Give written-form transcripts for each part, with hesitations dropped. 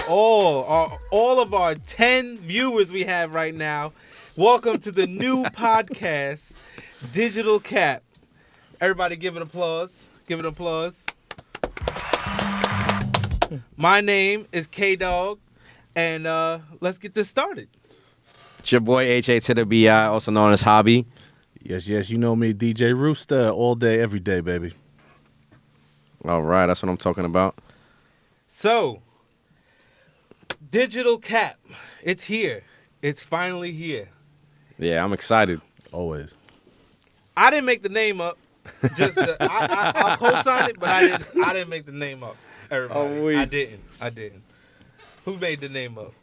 all of our 10 viewers we have right now. Welcome to the new podcast, Digital KAP. Everybody give it applause. Give it applause. My name is K-Dog, and let's get this started. It's your boy H.A. to the B.I., also known as Hobby. Yes, you know me, DJ Rooster, all day, every day, baby. All right, that's what I'm talking about. So, Digital KAP, it's here. It's finally here. Yeah, I'm excited. Always. I didn't make the name up. I'll co-sign it, but I didn't make the name up. Everybody, I didn't. Who made the name up?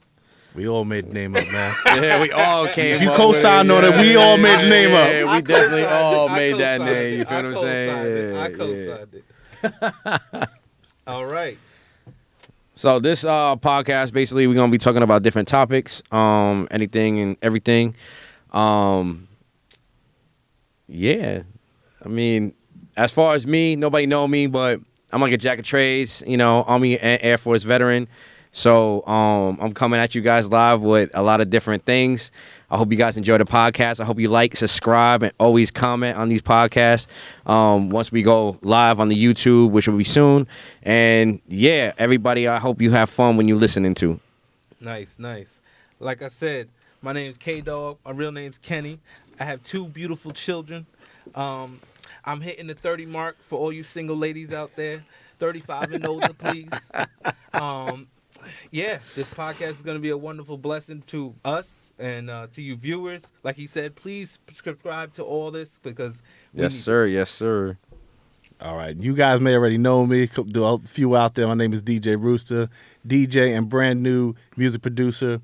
We all made the name up, man. Yeah, we all came If you up co-signed on it, we all made the name up. Yeah, we definitely all made that name. You feel what I'm saying? I co-signed it. All right. So this podcast, basically, we're going to be talking about different topics, anything and everything. Yeah. I mean, as far as me, nobody know me, but I'm like a jack of trades, Army and Air Force veteran. So I'm coming at you guys live with a lot of different things. I hope you guys enjoy the podcast. I hope you like, subscribe, and always comment on these podcasts once we go live on the YouTube, which will be soon. And, yeah, everybody, I hope you have fun when you're listening to. Nice. Like I said, my name's K-Dog. My real name's Kenny. I have 2 beautiful children. I'm hitting the 30 mark for all you single ladies out there. 35 and older, please. Yeah, this podcast is going to be a wonderful blessing to us and to you viewers. Like he said, please subscribe to all this because we need this. Yes, sir. All right. You guys may already know me. A few out there. My name is DJ Rooster, DJ and brand new music producer.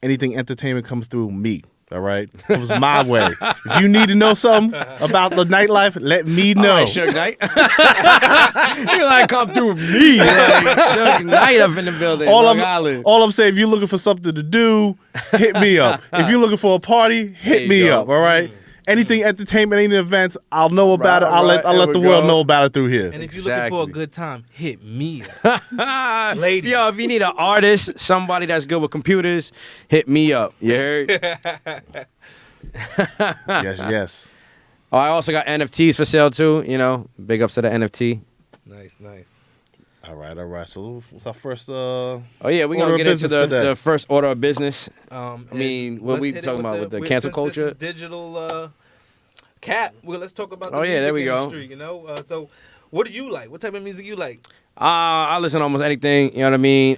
Anything entertainment comes through me. All right? It was my way. If you need to know something about the nightlife, let me know. All right, Suge Knight. You like come through me. Like Suge Knight up in the building. All I'm saying, if you're looking for something to do, hit me up. If you're looking for a party, hit me up. All right? Anything entertainment, any events, I'll know about it. I'll let the world know about it through here. And if you're looking for a good time, hit me up. Ladies. Yo, if you need an artist, somebody that's good with computers, hit me up. You heard? Yes. Oh, I also got NFTs for sale too. Big ups to the NFT. Nice. All right. So what's our first Oh yeah, we're gonna get into the first order of business. I mean, what we talking about with the cancel culture? This is Digital KAP. Well, let's talk about the there we music industry, So what do you like? What type of music you like? I listen to almost anything, you know what I mean?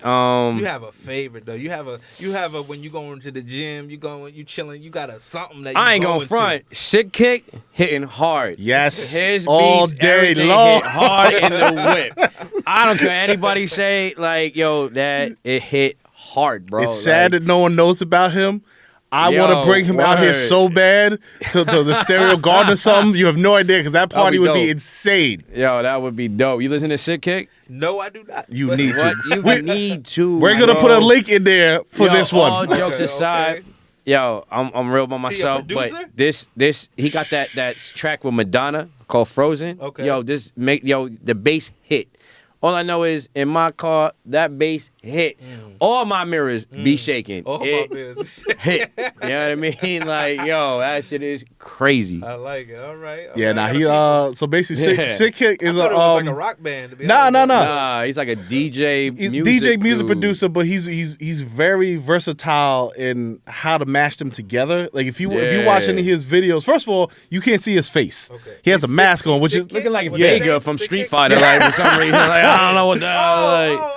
You have a favorite though. You have a when you going to the gym, you chilling, you got a something that you I ain't going front. Sick Kick hitting hard. Yes. His all beats, day long. Hit hard in the whip. I don't care anybody say like, yo, that it hit hard, bro. It's sad that no one knows about him. I want to bring him out here so bad to the Stereo Garden or something. You have no idea because that party would be insane. Yo, that would be dope. You listen to Sick Kick? No, I do not. You need to. You need to. We're going to put a link in there for this one. All jokes aside. Okay. Yo, I'm real by myself, but this he got that track with Madonna called Frozen. Okay. Yo, the bass hit. All I know is in my car that bass hit. All my mirrors be shaking. All my mirrors hit. You know what I mean? Like, yo, that shit is crazy. I like it. All right. So basically Sick Kick is it was like a rock band to be No. Nah, he's like a DJ music producer, but he's very versatile in how to mash them together. Like if you watch any of his videos, first of all, you can't see his face. Okay. He has a mask on, which is looking like Vega from Street Fighter, like for some reason. Like, I don't know what the hell.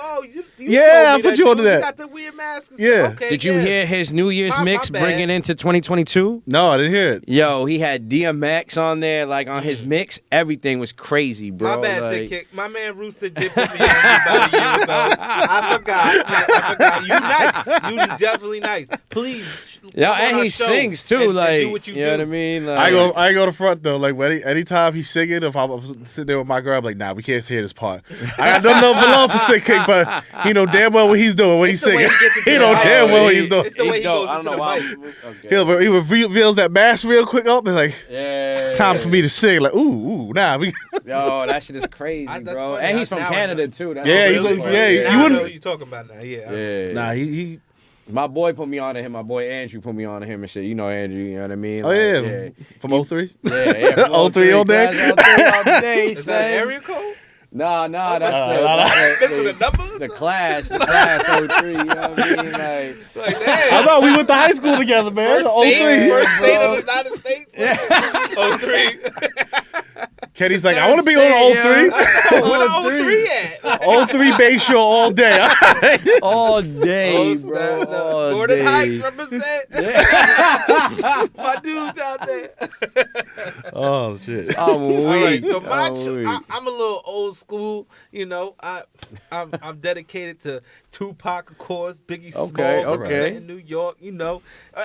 I put you onto that. You got the weird mask. Yeah. Okay, Did you hear his New Year's mix bringing into 2022? No, I didn't hear it. Yo, he had DMX on there, like on his mix. Everything was crazy, bro. My bad, Sick Kick. My man Rooster did put me on about a year ago. I forgot. You nice. You definitely nice. Please Yeah, come on and our he show sings too. and Like, do what you know do. what I mean? Like, I go to front though. Like anytime he's singing, if I'm sitting there with my girl, I'm like, nah, we can't hear this part. I don't know below for singing, but he know damn well what he's doing when he's It's the way singing. he gets into He the know mic. damn well what he- he's doing. It's the way he dope. goes I into don't the know mic. why. Okay. He reveals that mask real quick up and like, Yeah. it's time for me to sing. Like, ooh, nah, we. Yo, that shit is crazy, That's bro. funny. And he's from Now I Canada know. too. That's Yeah, really he's like, funny. yeah, Now you I wouldn't- know who you talking about now. Yeah. Yeah. Nah, he. My boy put me on to him. My boy Andrew put me on to him and shit. You know Andrew, you know what I mean? Oh Like, yeah, from 03? Yeah, Oh, 03 all day? Class, 03 all day, Is that an son. area code? Nah, that's Missing the numbers? the class 03, you know what I mean? Like, Like, damn. I thought we went to high school together, man. First 03. state, first state bro. of the United States. Oh, 03. Kenny's like, I want to be on 03. Where the 03 at? 03 Bay Shore all day. all day, Oh, bro. snap, no. All Gordon day. Heights represent. My dudes out there. Oh shit. I'm weak. All right, so I'm weak. I'm a little old school. You know, I'm dedicated to Tupac, of course, Biggie Smalls, Okay. representing New York. You know,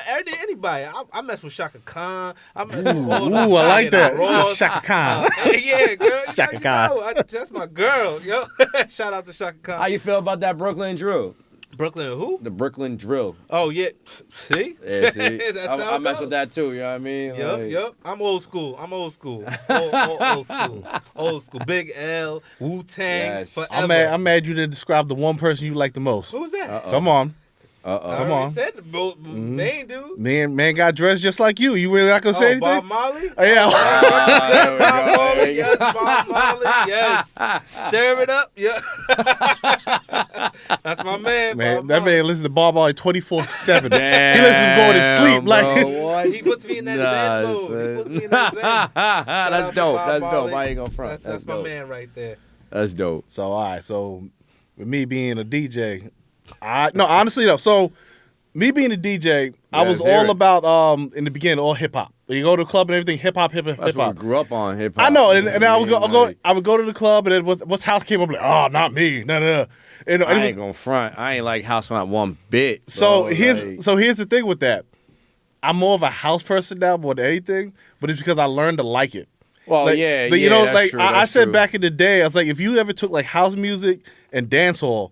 anybody. I mess with Shaka Khan. I mess with all the Ooh, I like that. Ross. Shaka Khan. Yeah, girl. Shaka Khan. That's my girl, yo. Shout out to Shaka Khan. How you feel about that Brooklyn drill? Brooklyn who? The Brooklyn drill. Oh yeah. See? Yeah, see? That's how I it mess goes. with that too, you know what I mean? Yep, Like, yep. I'm old school. Old school. Old school. Big L, Wu Tang, Yes. forever. I'm mad you didn't describe the one person you like the most. Who's that? Uh-oh. Come on. I Come already on. said the main dude. Man got dressed just like you. You really not gonna say Oh, Bob anything? Marley? Oh, yeah. there we Bob go. Marley, yes, Bob Marley, yes. Stir it up, yeah. That's my man, Man, Bob that Marley. man listens to Bob Marley 24/7. He Damn, listens to going to sleep. Like, bro, what? He puts me in that Zen mode. He puts me in that Zen. Shout out That's to dope. Bob That's Marley. dope. I ain't gonna front. That's my dope. man right there. That's dope. so all right. So with me being a DJ, honestly though. So me being a DJ, I Yeah, was let's hear all it. about in the beginning all hip hop. You go to the club and everything, hip hop. That's what we hop. grew up on, hip hop. I know, you and what I would mean? go. Like, I would go to the club, and then what's house came up like, oh, not me, no. And it I was- ain't gonna front. I ain't like house not one bit. so bro. here's Like, the thing with that. I'm more of a house person now more than anything, but it's because I learned to like it. well, Like, yeah, but, yeah, you know, that's like true, I that's said true. back in the day, I was like, if you ever took like house music and dancehall,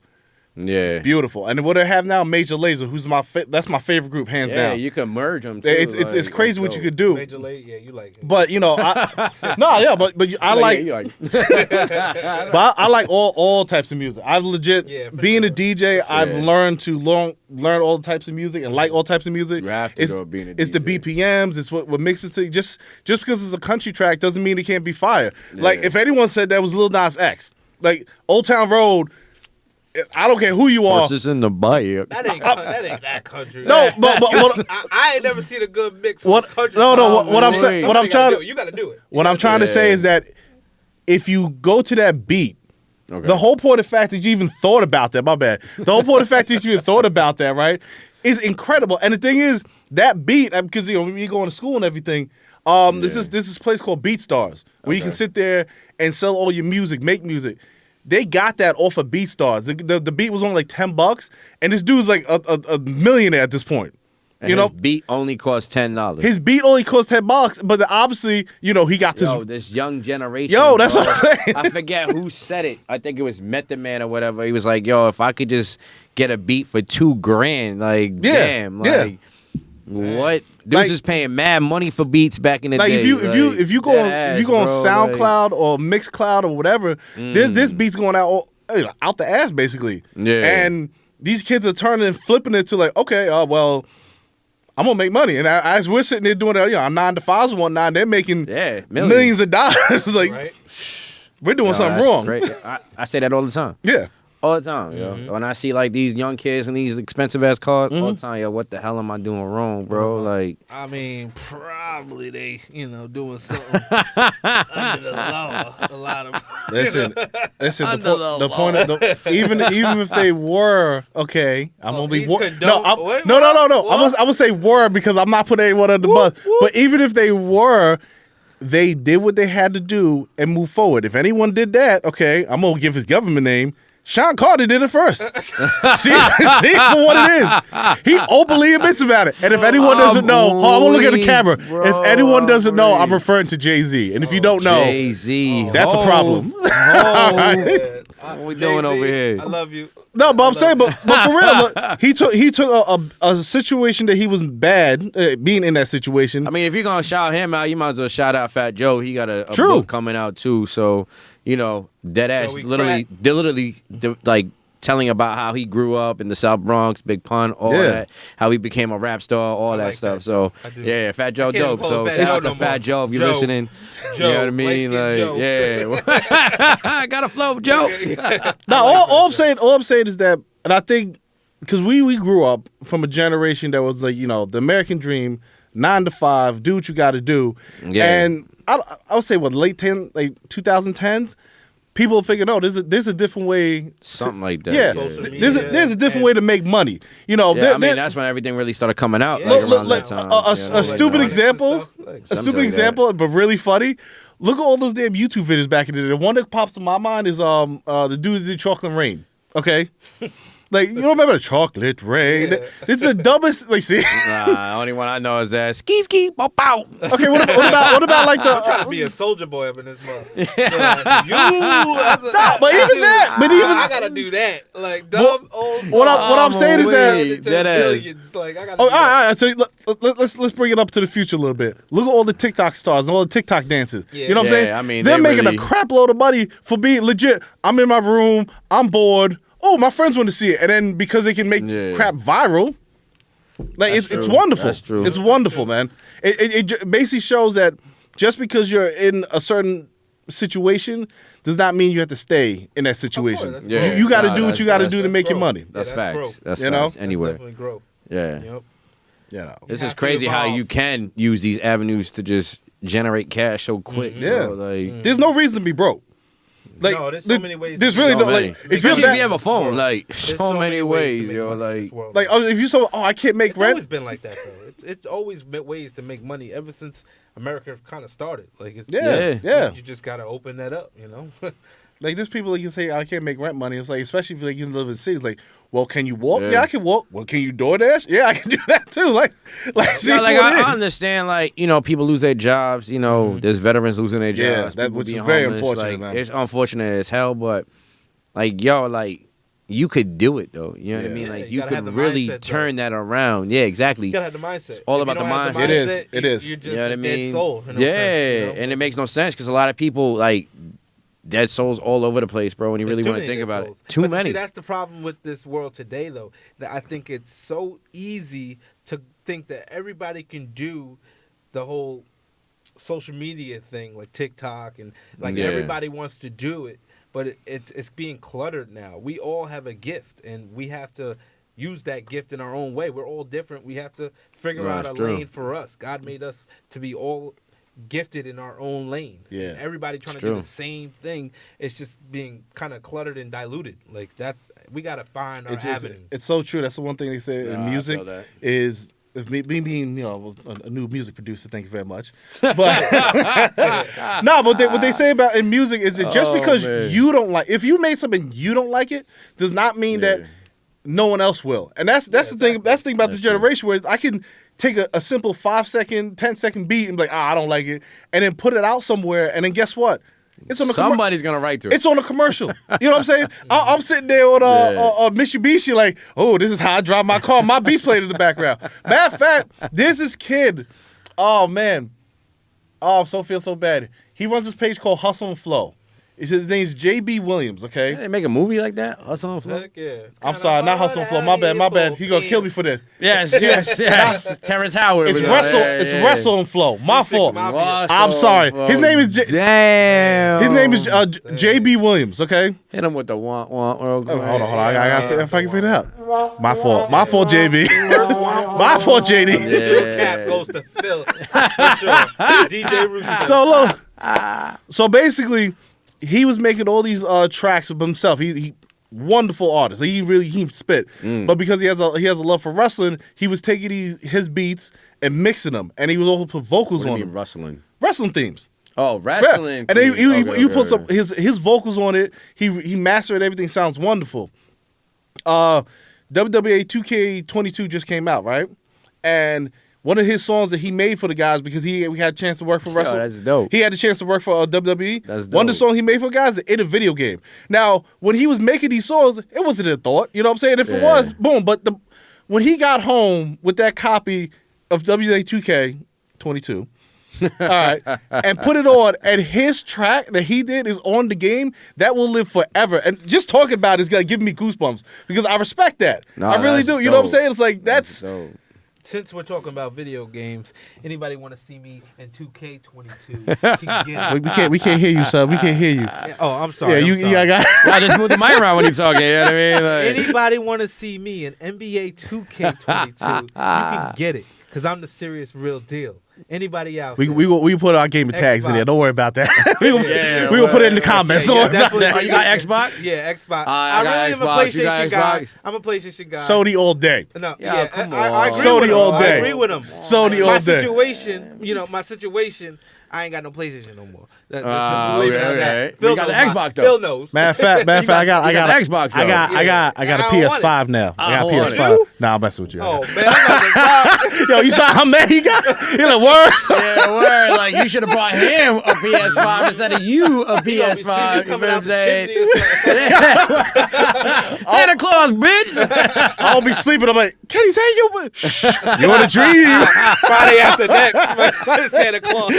Yeah, beautiful. And what I have now, Major Lazer, who's that's my favorite group, hands yeah, down. you can merge them. Too. It's like, crazy what you could do. Major Lay, yeah, you like it. But you know, I like, Yeah, but I like all types of music. I've legit Yeah, for being sure. a DJ. I've learned to learn all types of music and like all types of music. You have to it's, go being a It's the DJ. BPMs. It's what mixes to just because it's a country track doesn't mean it can't be fire. Like Yeah. if anyone said that was Lil Nas X, like Old Town Road. I don't care who you are. Horses in the bayou. That ain't that country. No, but I ain't never seen a good mix. What- Of country. no, songs. what I'm saying- what I'm Somebody gotta trying to- do it. You got to do it. what I'm trying to say Yeah. is that if you go to that beat. Okay. The whole point of the fact that you even thought about that, my bad. The whole point of the fact that you even thought about that, right, is incredible. And the thing is, that beat, because you know, when you go to school and everything, this is this place called BeatStars, where you can Okay. sit there and sell all your music, make music. They got that off of BeatStars. The beat was only like $10, and this dude's like a millionaire at this point. And you know, his beat only cost $10. his beat only cost $10, but obviously, you know, he got this. Yo, this young generation. Yo, that's bro. what I'm saying. I forget who said it. I think it was Method Man or whatever. He was like, "Yo, if I could just get a beat for $2,000, like, Yeah, damn, yeah. like, what? Dudes Like- was paying mad money for beats back in the Like day. if you go on, dead if you go on ass, bro, like- SoundCloud or Mixcloud or whatever, this beat's going out the ass basically. Yeah. And these kids are turning and flipping it to like, okay, well, I'm gonna make money. And as we're sitting there doing it, you know, I'm 9 to 5s and whatnot, they're making Yeah, millions of dollars. Like Right? we're doing Yo, something that's wrong. great. I say that all the time. Yeah. All the time, yo. When I see like these young kids and these expensive ass cars, all the time, yo, what the hell am I doing wrong, bro? Like, I mean, probably they, doing something under the law. A lot of. Listen. Under The point of even if they were okay, I'm gonna be he's no, condoned- wait, no. what? I would say were because I'm not putting anyone on the bus. But even if they were, they did what they had to do and move forward. If anyone did that, okay, I'm gonna give his government name. Sean Carter did it first. see for what it is. He openly admits about it. And if anyone doesn't know, I'm gonna look at the camera. Bro, if anyone doesn't know, I'm referring to Jay-Z. And if you don't know, Jay-Z, that's a problem. What we doing over here? I love you. No, but I'm saying, but for real, look, he took a situation that he was bad being in that situation. I mean, if you're gonna shout him out, you might as well shout out Fat Joe. He got a True. book coming out too. So dead ass, Joey literally, like telling about how he grew up in the South Bronx, Big Pun, all that, how he became a rap star, all that like stuff. that. So I do. yeah, Fat Joe I can't dope. call So him Fat shout Joe out to no Fat more. Joe if you're Joe. listening. Joe, You know what I mean? light-skinned Like, yeah, I got a flow, Joe. Now, all I'm saying is that, and I think because we grew up from a generation that was like, the American dream, 9 to 5, do what you got to do, and I would say late 2010s. People figured, oh, there's a different way. Something like that. Yeah, Social there's media a different and- way to make money. Yeah, I mean, that's when everything really started coming out. Yeah. Like, Look, around like, that time. a stupid Like, example, stuff, like, a something stupid like example, but really funny. Look at all those damn YouTube videos back in the day. The one that pops in my mind is the dude that did Chocolate Rain. Okay. Like, you don't remember the Chocolate Rain? Yeah. It's the dumbest. Like, see? Nah, only one I know is that ski bow bow. Okay, what about like I'm trying to the? be a soldier boy up in this month. But even that. But even I gotta do that. Like dumb old. what I'm saying is that. Dead ass. Billions. Like I gotta. Oh, do all that. right. So let's bring it up to the future a little bit. Look at all the TikTok stars and all the TikTok dances. Yeah. You know what I'm Yeah, saying? I mean, they're they making really- a crap load of money for being legit. I'm in my room. I'm bored. Oh, my friends want to see it, and then because they can make crap viral, like it's true. wonderful. That's true. It's wonderful, man. It basically shows that just because you're in a certain situation does not mean you have to stay in that situation. that's Yeah. You got to Nah, do what you got to do to that's make your growth. money. That's Yeah, that's facts. growth. That's You know? facts. Anywhere. Definitely grow. Yeah. Yep. You know. It's have just to crazy how evolve. you can use these avenues to just generate cash so quick. Yeah. Like, There's no reason to be broke. Like, No, there's so many ways There's to really so no many. like if you're Especially if that, you have a phone, like There's so many ways, to make yo. money in Like, this world. like if you so I can't make It's rent. always been like that though. It's always been ways to make money ever since America kind of started. Like it's, Yeah. you just gotta open that up, Like there's people that can say I can't make rent money. It's like especially if you live in cities. Like, well, can you walk? Yeah. Yeah, I can walk. Well, can you DoorDash? Yeah, I can do that too. Like see yeah, like what it I is. understand, like people lose their jobs. There's veterans losing their Yeah, jobs. that- people which is being very homeless, unfortunate, like, man. It's unfortunate as hell, but like you could do it though. You know what I Yeah. mean? Yeah, Like you you gotta could have the really mindset, though. turn that around. Yeah, exactly. You gotta have the mindset. all If about you the don't have mindset. It is. mindset, It is. You're just You know what I a mean? dead soul. In a Yeah, sense, and it makes no sense because a lot of people like dead souls all over the place, bro. When you There's really too want to many think dead about souls. it, too But many. See, that's the problem with this world today, though. That I think it's so easy to think that everybody can do the whole social media thing, like TikTok, and like Yeah. everybody wants to do it, but it's being cluttered now. We all have a gift, and we have to use that gift in our own way. We're all different. We have to figure No, out a it's true. lane for us. God made us to be all gifted in our own lane. Yeah. And everybody trying It's to do true. the same thing. It's just being kind of cluttered and diluted. Like we got to find our avenue. It's so true. That's the one thing they say Nah, in I music feel that. is if me being a new music producer. Thank you very much. But no, but what they say about in music is that just Oh, because man. you don't like, if you made something you don't like it, does not mean that Yeah. no one else will. And that's the thing. exactly. That's the thing about this That's true. generation where I can take a simple 5-second, 10-second beat and be like, I don't like it, and then put it out somewhere, and then guess what? It's on the Somebody's gonna write to it. It's on a commercial. You know what I'm saying? I'm sitting there with a Mitsubishi, like, oh, this is how I drive my car. My beats played in the background. Matter of fact, there's this kid. Oh man, I feel so bad. He runs this page called Hustle and Flow. His name's JB Williams. Okay. They make a movie like that. Hustle and Flow. Heck yeah. It's I'm kinda sorry, not hard Hustle and Flow. out My bad. here My bad. for He gonna kill me kids. for this. Yes. Terrence Howard. It's was Wrestle. on there, It's yeah. Wrestle and Flow. My 3-6 fault. Mafia. Wrestle I'm sorry. and Flow. His name is Damn. His name is JB Williams. Okay. Hit him with the want real quick. Hold on. I gotta if I can figure it out. My fault, JB. My fault, JD. Digital Cap goes to Phil. For sure. DJ Rooster. So look. So basically, he was making all these tracks of himself. He wonderful artist. He spit. But because he has a love for wrestling, he was taking his beats and mixing them, and he was also put vocals What do on you mean them. rustling? Wrestling themes. Oh, wrestling. And then theme. you put some Okay. his vocals on it. He mastered everything. Sounds wonderful. WWE 2K22 just came out, right? And one of his songs that he made for the guys because we had a chance to work for Wrestle. that's dope. He had a chance to work for WWE. That's One of the dope. songs he made for guys in a video game. Now, when he was making these songs, it wasn't a thought. You know what I'm saying? If it Yeah. was, boom. But when he got home with that copy of WWE 2K22, all right, and put it on, and his track that he did is on the game, that will live forever. And just talking about it is gonna give me goosebumps because I respect that. No, I really that's do. You know what I'm dope. saying? It's like that's dope. Since we're talking about video games, anybody want to see me in 2K22? Can get it. we can't hear you, son. We can't hear you. Oh, I'm sorry. Yeah, I'm you sorry. got. Y'all just move the mic around when you talking. You know what I mean? Like, Anybody want to see me in NBA 2K22? You can get it because I'm the serious real deal. Anybody out there? We put our game of tags in there. Xbox. Don't worry about that. we Yeah, gonna put it in the comments. Yeah, Don't worry about definitely. that. Oh, you got Xbox? Yeah, Xbox. I got really am a Xbox. You got PlayStation guy. Xbox? I'm a PlayStation guy. Sony all day. No, Yeah, yeah, come I on. agree Sony with him. all I day. agree with him. Sony all My day. situation, my situation, I ain't got no PlayStation no more. Just leave it okay, at that. okay. Phil You got the knows Xbox, though. Phil knows. Matter of fact, I You got the Xbox, I though. got a Yeah, I don't want PS5 now. I got a I want PS5. it. Nah, I'm messing with you. Oh man, I'm not Yo, you saw how mad he got? He like worse. Yeah, word. Like, you should have brought him a PS5 instead of you a PS5. You know what I'm saying? Santa Claus, bitch. I'll be sleeping. I'm like, Kenny's hey, you're in a dream. Friday after next, man. Santa Claus.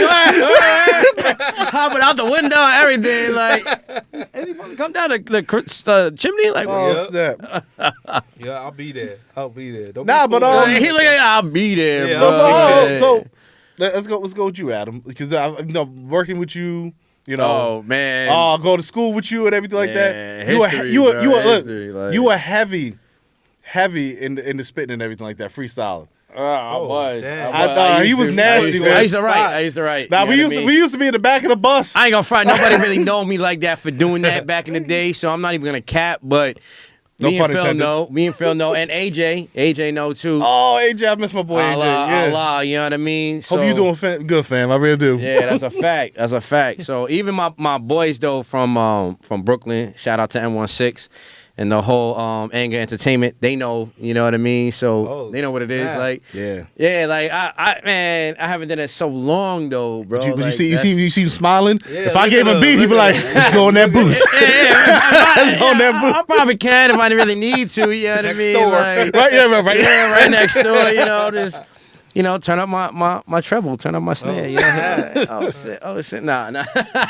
Hopping out the window and everything. Like, anybody come down the chimney? Like, Oh snap. Yeah, I'll be there. Don't Nah, be but, fooled. he look like, I'll be there, Yeah, bro. So let's go with you, Adam, because working with you, Oh, man. go to school with you and everything like Yeah, that. history, You bro, were history, look, like- you were heavy in the spitting and everything like that, freestyling. I was. damn. I thought he was nasty, man. I used to write. Now You we know used what I to, mean? we used to be in the back of the bus. I ain't gonna front. Nobody really know me like that for doing that back in the day, so I'm not even gonna cap. But No me pun and Phil intended. know. Me and Phil know, and AJ know too. Oh, AJ, I miss my boy AJ. Yeah. Allah, you know what I mean? Hope you doing good, fam. I really do. Yeah, that's a fact. That's a fact. So even my boys though from Brooklyn, shout out to M16 and the whole Anger Entertainment, they know, you know what I mean? So Oh, they know what it is. snap. Like Yeah. like I haven't done it so long though, bro. But you Like, see that's- him smiling. Yeah, If I look gave at a beat, he'd be look like, at him. "Let's go in that booth." On that booth. I probably can if I really need to. You know what I Next mean? door. Like, Right, yeah, right. yeah, right next door. You know, just turn up my treble, turn up my snare. You know? Oh shit, nah.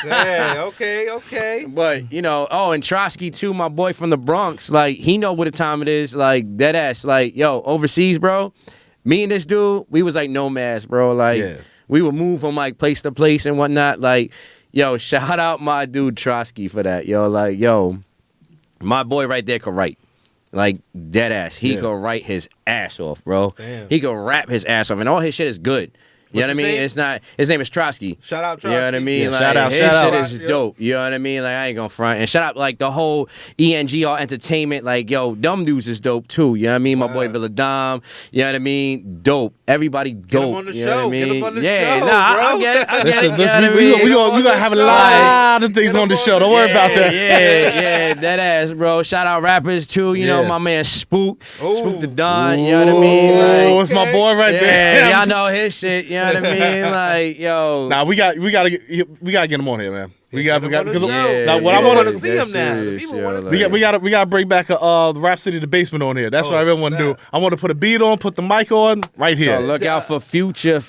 Yeah, okay. But and Trotsky too, my boy from the Bronx. Like he know what the time it is. Like dead ass. Like yo, overseas, bro. Me and this dude, we was like nomads, bro. Like Yeah. we would move from like place to place and whatnot. Like yo, shout out my dude Trotsky for that. Yo, like yo, my boy right there could write. Like dead ass. He Yeah. could write his ass off, bro. Damn. He could rap his ass off, and all his shit is good. You know What's what I his mean? name? It's not. His name is Trotsky. Shout out You know what I Trotsky. mean? Yeah, Like shout out, his shout shit out. is dope. You know what I mean? Like I ain't gonna front. And shout out like the whole ENGR Entertainment. Like yo, dumb dudes is dope too. You know what I mean? My boy Villadom. You know what I mean? Dope. Everybody dope. him on the you know what I show. Get mean? him on the yeah, show, nah, I bro. get it. I get Listen, it. You know what I we mean? gonna have a lot of things Get on the him show. on Don't the worry about that. Yeah, that ass, bro. Shout out rappers too. You know Yeah. my man Spook, Ooh. Spook the Don. You know what I mean? Oh, Like, it's my boy right there. yeah, y'all know his shit. You know what I mean? Like, yo. Nah, we gotta get him on here, man. We got Get him on the because show. now what I People want wanna see him now. The people wanna see him. we gotta bring back the Rap City the Basement on here. That's what I really want to do. I want to put a beat on, put the mic on right here. So look out for future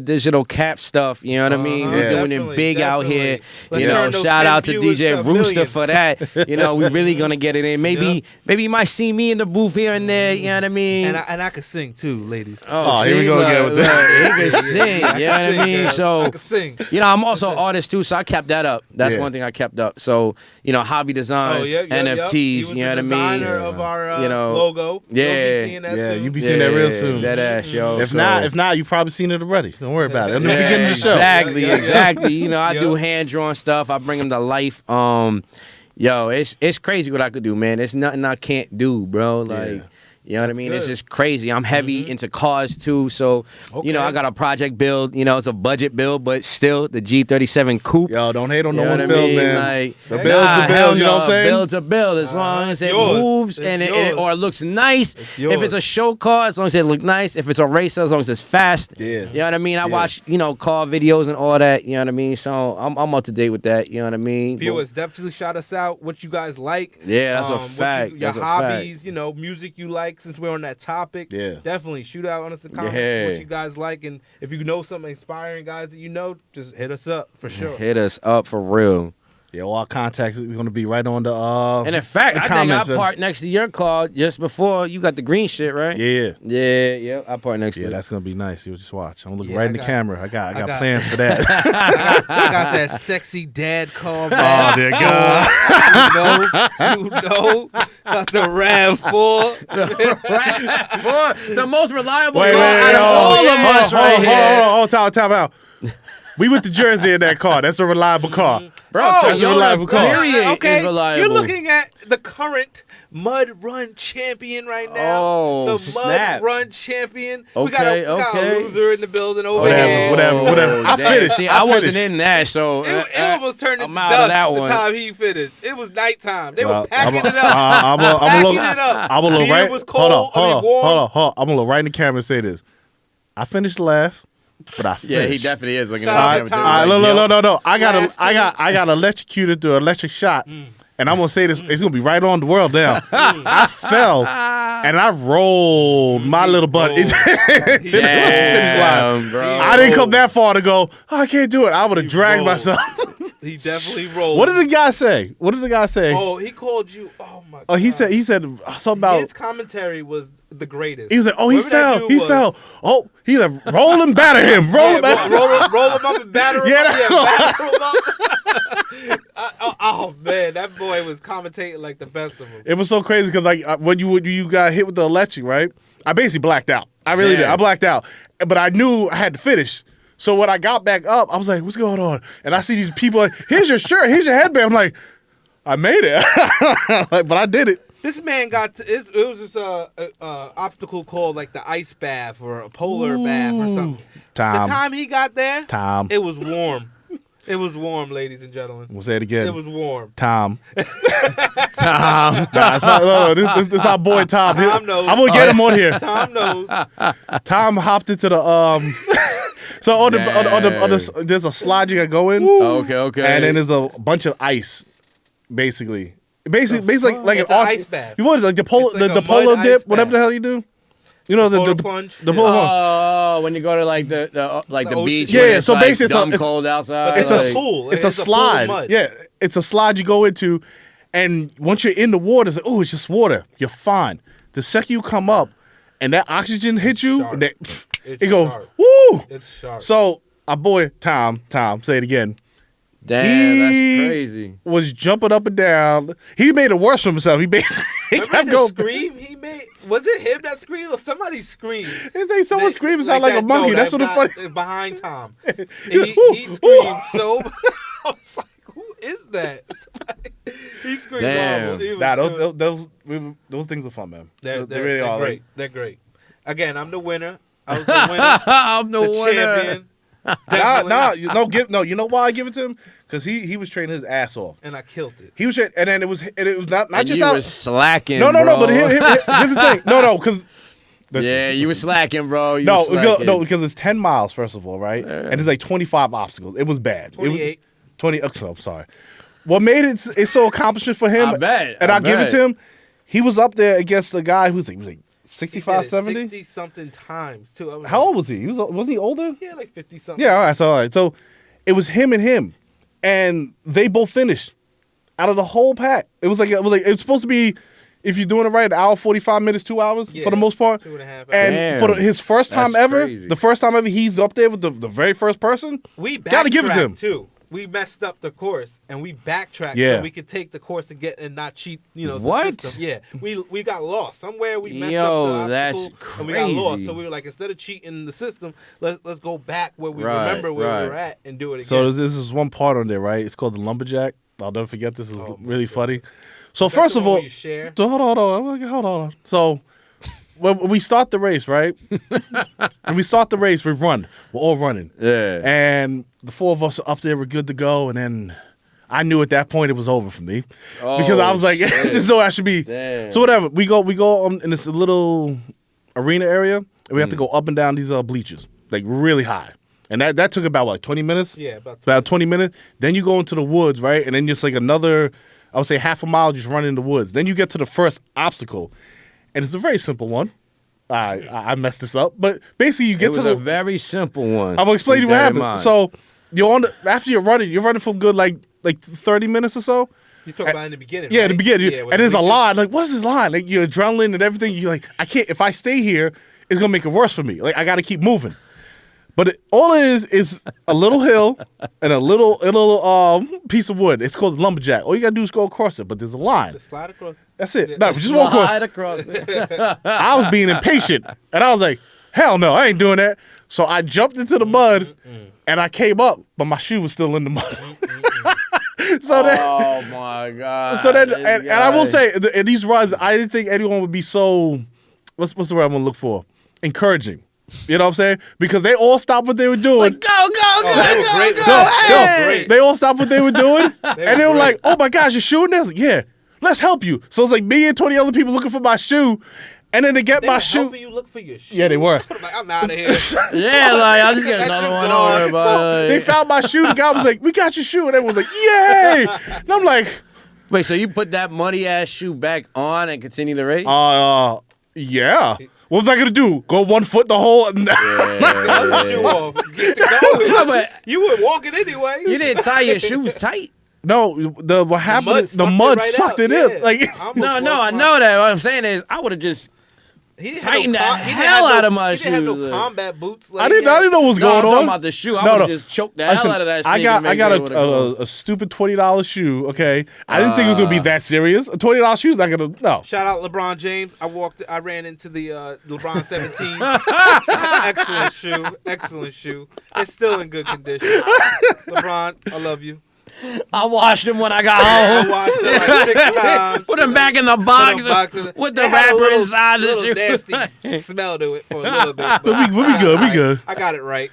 Digital KAP stuff. You know what I mean? We're Yeah. doing it Definitely, big out here. definitely. Let's You know, turn those shout 10 out to viewers DJ to a Rooster million. for that. You know, we really gonna get it in. Maybe you might see me in the booth here and there. You know what I mean? And I can sing too, ladies. Oh, here we see, go again with that. He can sing. You know what I mean? girls. So I can sing. you know, I'm also an artist too, so I kept that up. That's Yeah. one thing I kept up. So, hobby designs, NFTs, He was you know the what I mean? designer of our You know, logo. yeah. You'll be seeing that Yeah, soon. you be seeing that real soon. That ass, yo. If not, you probably seen it already. Don't worry about it. In the Yeah, beginning of the show. exactly, Yeah. exactly. You know, I Yeah. do hand drawn stuff. I bring them to life. Yo, it's crazy what I could do, man. It's nothing I can't do, bro. Like, You know what I mean? It's good. just crazy. I'm heavy into cars too, so you know Okay. I got a project build. You know, it's a budget build, but still the G37 coupe. Yo, don't hate on You no know one's what I build, mean? man. Like, The Nah, build's the hell build, you know what I'm no, saying? Build's a build as long as it's it yours. moves It's and yours. or it looks nice. It's If it's yours. a show car, as long as it look nice. If it's a racer, as long as it's fast. Yeah. You know what I mean? I Yeah. watch, you know, car videos and all that. You know what I mean? So I'm up to date with that. You know what I mean? Viewers, definitely shout us out. What you guys like? Yeah, that's a what fact. your That's a hobbies, you know, music you like. Since we're on that topic, Yeah. definitely shoot out on us the comments Yeah. what you guys like, and if you know some inspiring guys that you know, just hit us up for sure. Hit us up for real. Yeah, all our contacts is going to be right on the. And in fact, the I think I comments, man. parked next to your car just before you got the green shit, right? Yeah. Yeah, I parked next Yeah, to it. that's gonna be nice. You just watch. I'm looking Yeah, right I in the got- camera. I got got- plans for that. I got that sexy dad car, Oh, man. there you go. You know, got the RAV4. Boy, the most reliable Wait, car out of all of us right here. Hold on, time out. We went to Jersey in that car. That's a reliable car. Bro, that's a Toyota reliable car. period okay, is reliable. you're looking at the current mud run champion right now. Oh, the snap. mud run champion. Okay, we got a okay. loser in the building over Whatever, here. whatever. I damn. finished. See, I I wasn't finished. in that, so It almost turned I'm into out of dust that the one. time he finished. It was nighttime. They Well, were packing it up. I'm gonna Packing look. it up. I'm gonna look Beer right. was cold. Hold warm. on. I'm gonna look right in the camera and say this. I finished last, but I finished. yeah, he definitely is looking Shout at out the to camera. Tom. All right, Like, no. I Last got electrocuted through an electric shot, and I'm gonna say this. It's gonna be right on the world now. I fell and I rolled my little butt into the finish line. Damn, bro. I didn't come that far to go. Oh, I can't do it. I would have dragged rolled. myself. He definitely rolled. What did the guy say? Oh, he called you. Oh my god. Oh, he said something about. his commentary was the greatest. He was like, oh, he Whoever that fell. dude He was. fell. Oh, he's like, roll him, batter him. Roll him, batter him. roll him up and batter him Yeah, up. that's Yeah, batter him up. Oh man, that boy was commentating like the best of them. It was so crazy because like when you got hit with the electric, right? I basically blacked out. I really did. Yeah. I blacked out, but I knew I had to finish. So when I got back up, I was like, "What's going on?" And I see these people like, "Here's your shirt. Here's your headband." I'm like, "I made it," but I did it. This man got to, it was just a obstacle called like the ice bath or a polar bath or something. Tom. The time he got there, Tom. it was warm. It was warm, ladies and gentlemen. We'll say it again. It was warm. Tom. Tom. Nah, it's not, no, this our boy Tom. Tom knows. I'm gonna get him on here. Tom knows. Tom hopped into the So on the there's a slide you gotta go in, Okay. and then there's a bunch of ice, basically like It's an an ice bath. You want like the polo It's like the a polo mud dip, ice whatever bath. the hell you do. You know Polar the plunge. the Yeah. polo plunge. Oh, when you go to like the The ocean. beach, Yeah, when yeah, it's so like basically it's dumb a- cold outside. It's It's a a pool. It's a It's a pool of slide. mud. Yeah, it's a slide you go into, and once you're in the water, it's like, oh, it's just water. You're fine. The second you come up, and that oxygen hits you, sharp. and that, It's it goes sharp. woo. It's sharp. So our boy Tom, say it again, Damn, that's He- crazy. was jumping up and down. He made it worse for himself. He basically Remember kept the going. scream he made? Was it him that screamed or somebody screamed? It's like someone That- screams sound like a that- monkey. no, That's that what the guy funny. behind Tom. He's he, like, he "Ooh, screamed ooh." so. I was like, who is that? He screamed Damn. horrible. He was- Nah, it was- those things are fun, man. they're They really are. great. They're great. Again, I'm the winner. I was the winner. I'm the the winner. champion. Nah, Definitely. you know why I give it to him? Because he was training his ass off. And I killed it. He was training, and then it was not And just you out. was slacking. No, bro. but here's the thing. No, because Yeah, you was slacking, bro. You no, was slacking. because it's 10 miles first of all, right? And it's like 25 obstacles. It was bad. 28. 20. Oh, I'm sorry. What made it's so accomplishment for him? I bet, And I I'll give it bet. to him. He was up there against a guy who's like 65, 70. 60 something times too. I was How like, old was he? Wasn't he older? Yeah, like 50 something. Yeah, all right. So it was him and him, and they both finished out of the whole pack. It was it's supposed to be, if you're doing it right, an hour 45 minutes, 2 hours Yeah, for the most part. 2.5 hours. And Damn. for his first time That's ever, crazy. the first time ever, he's up there with the very first person. We Gotta give it to him. backtracked, too. We messed up the course and we backtracked Yeah. so we could take the course and get and not cheat. The What? system. Yeah, we got lost somewhere. We messed Yo, up the that's obstacle and we got lost. crazy. So we were like, instead of cheating the system, let's go back where we Right, remember where right. we were at and do it again. So this is one part on there, right? It's called the lumberjack. I'll never forget this. Is Oh, my really funny. goodness. So That's first the of one all, where you share. hold on. So when we start the race, right? When we start the race, we run. We're all running. Yeah. And the four of us are up there, we're good to go. And then I knew at that point it was over for me. Because I was like, shit. this is all I should be. Damn. So whatever. We go in this little arena area, and we have to go up and down these bleachers, like really high. And that took about, what, 20 minutes? Yeah, about 20. About 20 minutes. Then you go into the woods, right? And then just like another, I would say half a mile just running in the woods. Then you get to the first obstacle. And it's a very simple one. I messed this up. But basically you get It was to a the... very simple one. I'm going to explain to you Keep what that in happened. mind. So after you're running for good like 30 minutes or so. You talking about in the beginning, Yeah, right? the beginning. Yeah, And there's a line. Like, what's this line? Like, your adrenaline and everything. You're like, I can't... If I stay here, it's going to make it worse for me. Like, I got to keep moving. But all it is a little hill and a little piece of wood. It's called lumberjack. All you gotta do is go across it, but there's a line. The slide across. That's it. Yeah. No, just walk across. Slide across. I was being impatient, and I was like, "Hell no, I ain't doing that." So I jumped into the mud, and I came up, but my shoe was still in the mud. So that. Oh my god. So then, This and I will guy. say, in these runs, I didn't think anyone would be so. What's the word I'm gonna look for? Encouraging. You know what I'm saying? Because they all stopped what they were doing. Go, go, go, they were go, great. go. No, Hey. great. They all stopped what they were doing, and they were great. like, "Oh my gosh, you're shooting this?" Like, yeah, let's help you. So it's like me and 20 other people looking for my shoe, and then they get They my were shoe. helping you look for your shoe. Yeah, they were. I'm like, I'm out of here. Yeah, like I'll just get That another shit one gone. over. So they found my shoe. The guy was like, "We got your shoe," and everyone was like, "Yay!" And I'm like, Wait, so you put that muddy ass shoe back on and continue the race? yeah. What was I gonna do? Go 1 foot the whole? Other shoe off. Get to going. No, but You were walking anyway. you didn't tie your shoes tight. No, what happened? The sucked mud it right sucked out. it in. Yeah. Like, I almost No, lost I my- know that. What I'm saying is, I would have just. He didn't Tighten the have no, hell out of my He didn't have shoes. no combat boots. Like, I didn't know what was No, going I'm talking on. about the shoe. I No, would have no. just choked the Listen, hell out of that sneaker. I got make sure it would've gone. a stupid $20 shoe. Okay, I didn't think it was gonna be that serious. A $20 shoe is not gonna no. Shout out LeBron James. I ran into the LeBron 17. Excellent shoe. It's still in good condition. LeBron, I love you. I washed them when I got I home. washed it like 6 times. Put them back in the box with the It had a wrapper little- inside the little shoe. nasty smell to it for a little bit. But We'll be good. We good. I got it right.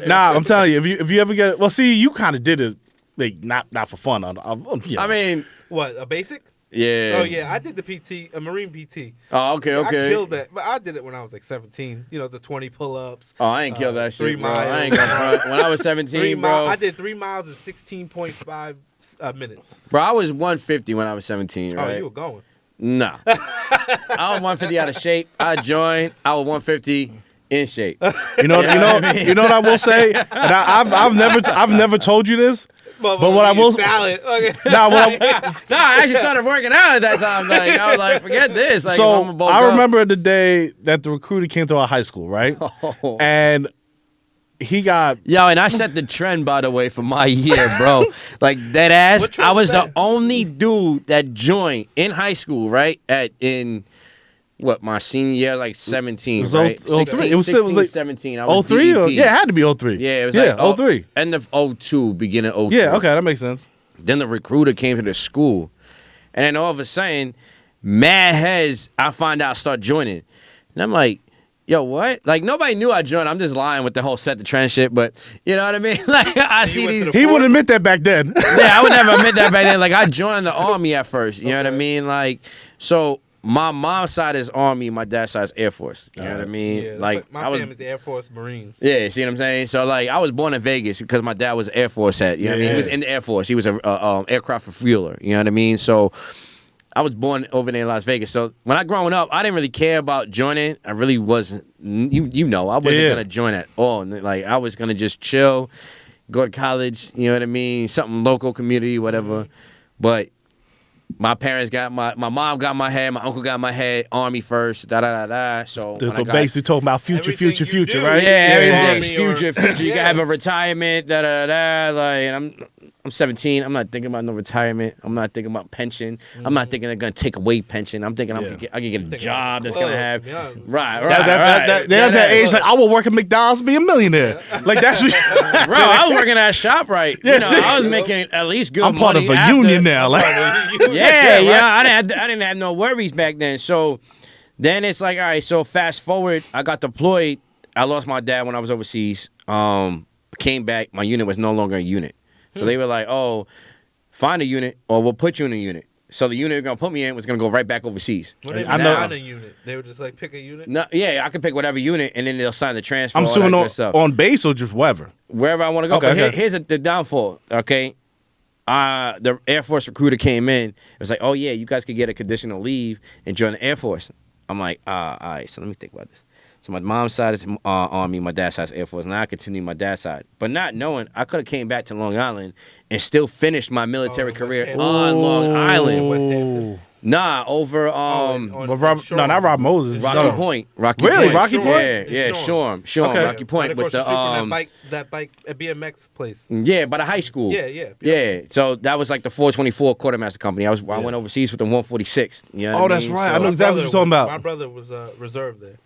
Nah, I'm telling you, if you ever get it, well, see, you kind of did it, like not for fun. You know. I mean, What, a basic? yeah. Oh, yeah. I did the PT, a Marine PT. Oh, okay. I killed that. But I did it when I was like 17. You know, the 20 pull-ups. Oh, I ain't killed that 3 shit, bro. miles. I ain't gonna front. When I was 17, bro. I did 3 miles in 16.5 minutes. Bro, I was 150 when I was 17, right? Oh, you were going. No. I was 150 out of shape. I joined. I was 150 in shape. You know what I will say, and I've never told you this. But what I will- salad. Okay. Nah, what No, I actually started working out at that time. Like, I was like, forget this. Like, if I'm so a bulk I up. remember the day that the recruiter came to our high school, right? Oh. And he got Yo, and I set the trend, by the way, for my year, bro. Like, that ass, What trend I was was the that? only dude that joined in high school, right? My senior year, like 17, It was right? 03. 16, It was 16, 17. I was 03 or DEP. yeah, it had to be 03. Yeah, it was yeah, like 03. End of 02, beginning of 03. Yeah, okay, that makes sense. Then the recruiter came to the school. And then all of a sudden, mad heads, I find out, start joining. And I'm like, yo, what? Like, nobody knew I joined. I'm just lying with the whole set the trend shit. But, you know what I mean? Like, I see went to these. the He wouldn't admit that back then. Yeah, I would never admit that back then. Like, I joined the army at first. You know what I mean? Like, so my mom's side is army, my dad's side is Air Force. You know what I mean? Yeah, like, my I was. family's the Air Force Marines. Yeah, see what I'm saying? So, like, I was born in Vegas because my dad was an Air Force head. You know what I mean? He was in the Air Force. He was a aircraft refueler. You know what I mean? So, I was born over there in Las Vegas. So, when I growing up, I didn't really care about joining. I really wasn't. You know, I wasn't going to join at all. And, like, I was going to just chill, go to college. You know what I mean? Something local, community, whatever. But my parents got my mom got my head, my uncle got my head, army first, da. So when I So got- basically talking about future, Everything you future, do. right? yeah, everything's Army or- future. You Yeah. can have a retirement, Like, and I'm 17. I'm not thinking about no retirement. I'm not thinking about pension. I'm not thinking they're gonna take away pension. I'm thinking I can get a Thinking job about that's the gonna club. have Yeah. right. They have that age like I will work at McDonald's and be a millionaire. Like that's what Bro, I was working at ShopRite. Yeah, You know, see? I was making at least good I'm part of money a after- union now. Like Yeah, I didn't have no worries back then. So Then it's like, all right, so fast forward, I got deployed. I lost my dad when I was overseas. Came back, my unit was no longer a unit. So they were like, oh, find a unit or we'll put you in a unit. So the unit you're going to put me in was going to go right back overseas. When they I know. find a unit, they would just like pick a unit. No, yeah, I could pick whatever unit and then they'll sign the transfer. I'm all assuming that good stuff. on base or just wherever. Wherever I want to go. Okay, But okay. here's the downfall, okay? The Air Force recruiter came in. It was like, oh, yeah, you guys could get a conditional leave and join the Air Force. I'm like, all right, so let me think about this. So my mom's side is Army, my dad's side is Air Force. Now I continue my dad's side. But not knowing, I could have came back to Long Island and still finished my military West career Hampton. on Long Island. West Hampton. Nah, over On No, not Rob Moses. Rocky No. Point. Rocky Really? Point. Rocky Point? Yeah, Shoreham. Okay. Rocky Point Right with across the street from that bike at BMX place. yeah, by the high school. Yeah. So that was like the 424 quartermaster company. I went overseas with the 146. You know what I that's mean? right. So- I know exactly what you're talking about. My brother was reserved there.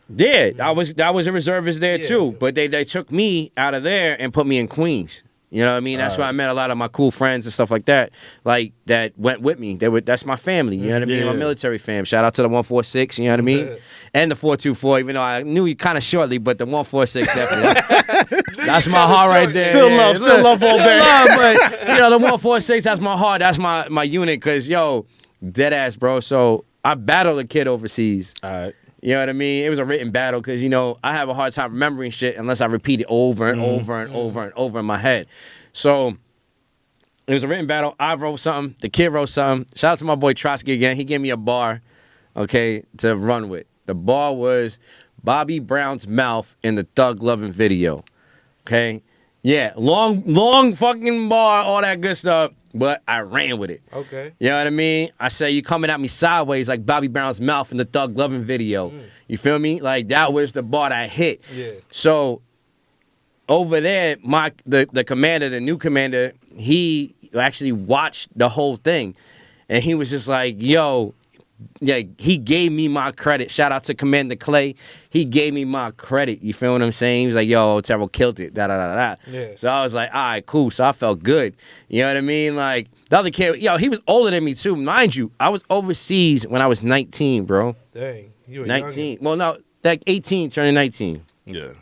Yeah, I was a reservist there Yeah. too. But they took me out of there and put me in Queens. You know what I mean? That's where I met a lot of my cool friends and stuff like that. Like that went with me. That's my family. You know what I mean? Yeah. My military fam. Shout out to the 146. You know what I mean? And the 424. Even though I knew you kind of shortly, but the 146 definitely. That's my heart right there. Still love all day. But you know the 146. That's my heart. That's my unit. Cause yo, dead ass, bro. So I battled a kid overseas. All right. You know what I mean? It was a written battle because, you know, I have a hard time remembering shit unless I repeat it over and over and over and over in my head. So it was a written battle. I wrote something. The kid wrote something. Shout out to my boy Trotsky again. He gave me a bar, okay, to run with. The bar was Bobby Brown's mouth in the Thug Lovin' video, okay? Yeah, long fucking bar, all that good stuff, but I ran with it. Okay. You know what I mean? I say you coming at me sideways like Bobby Brown's mouth in the Thug Lovin' video. You feel me? Like that was the bar that I hit. Yeah. So over there, the commander, the new commander, he actually watched the whole thing, and he was just like, "Yo." Yeah, he gave me my credit. Shout out to Commander Clay. He gave me my credit. You feel what I'm saying? He was like, yo, Terrell killed it. Da da da da. Yeah. So I was like, all right, cool. So I felt good. You know what I mean? Like, the other kid, yo, he was older than me too. Mind you, I was overseas when I was 19, bro. Dang. You were 19. Well, no, like 18, turning 19. Yeah. You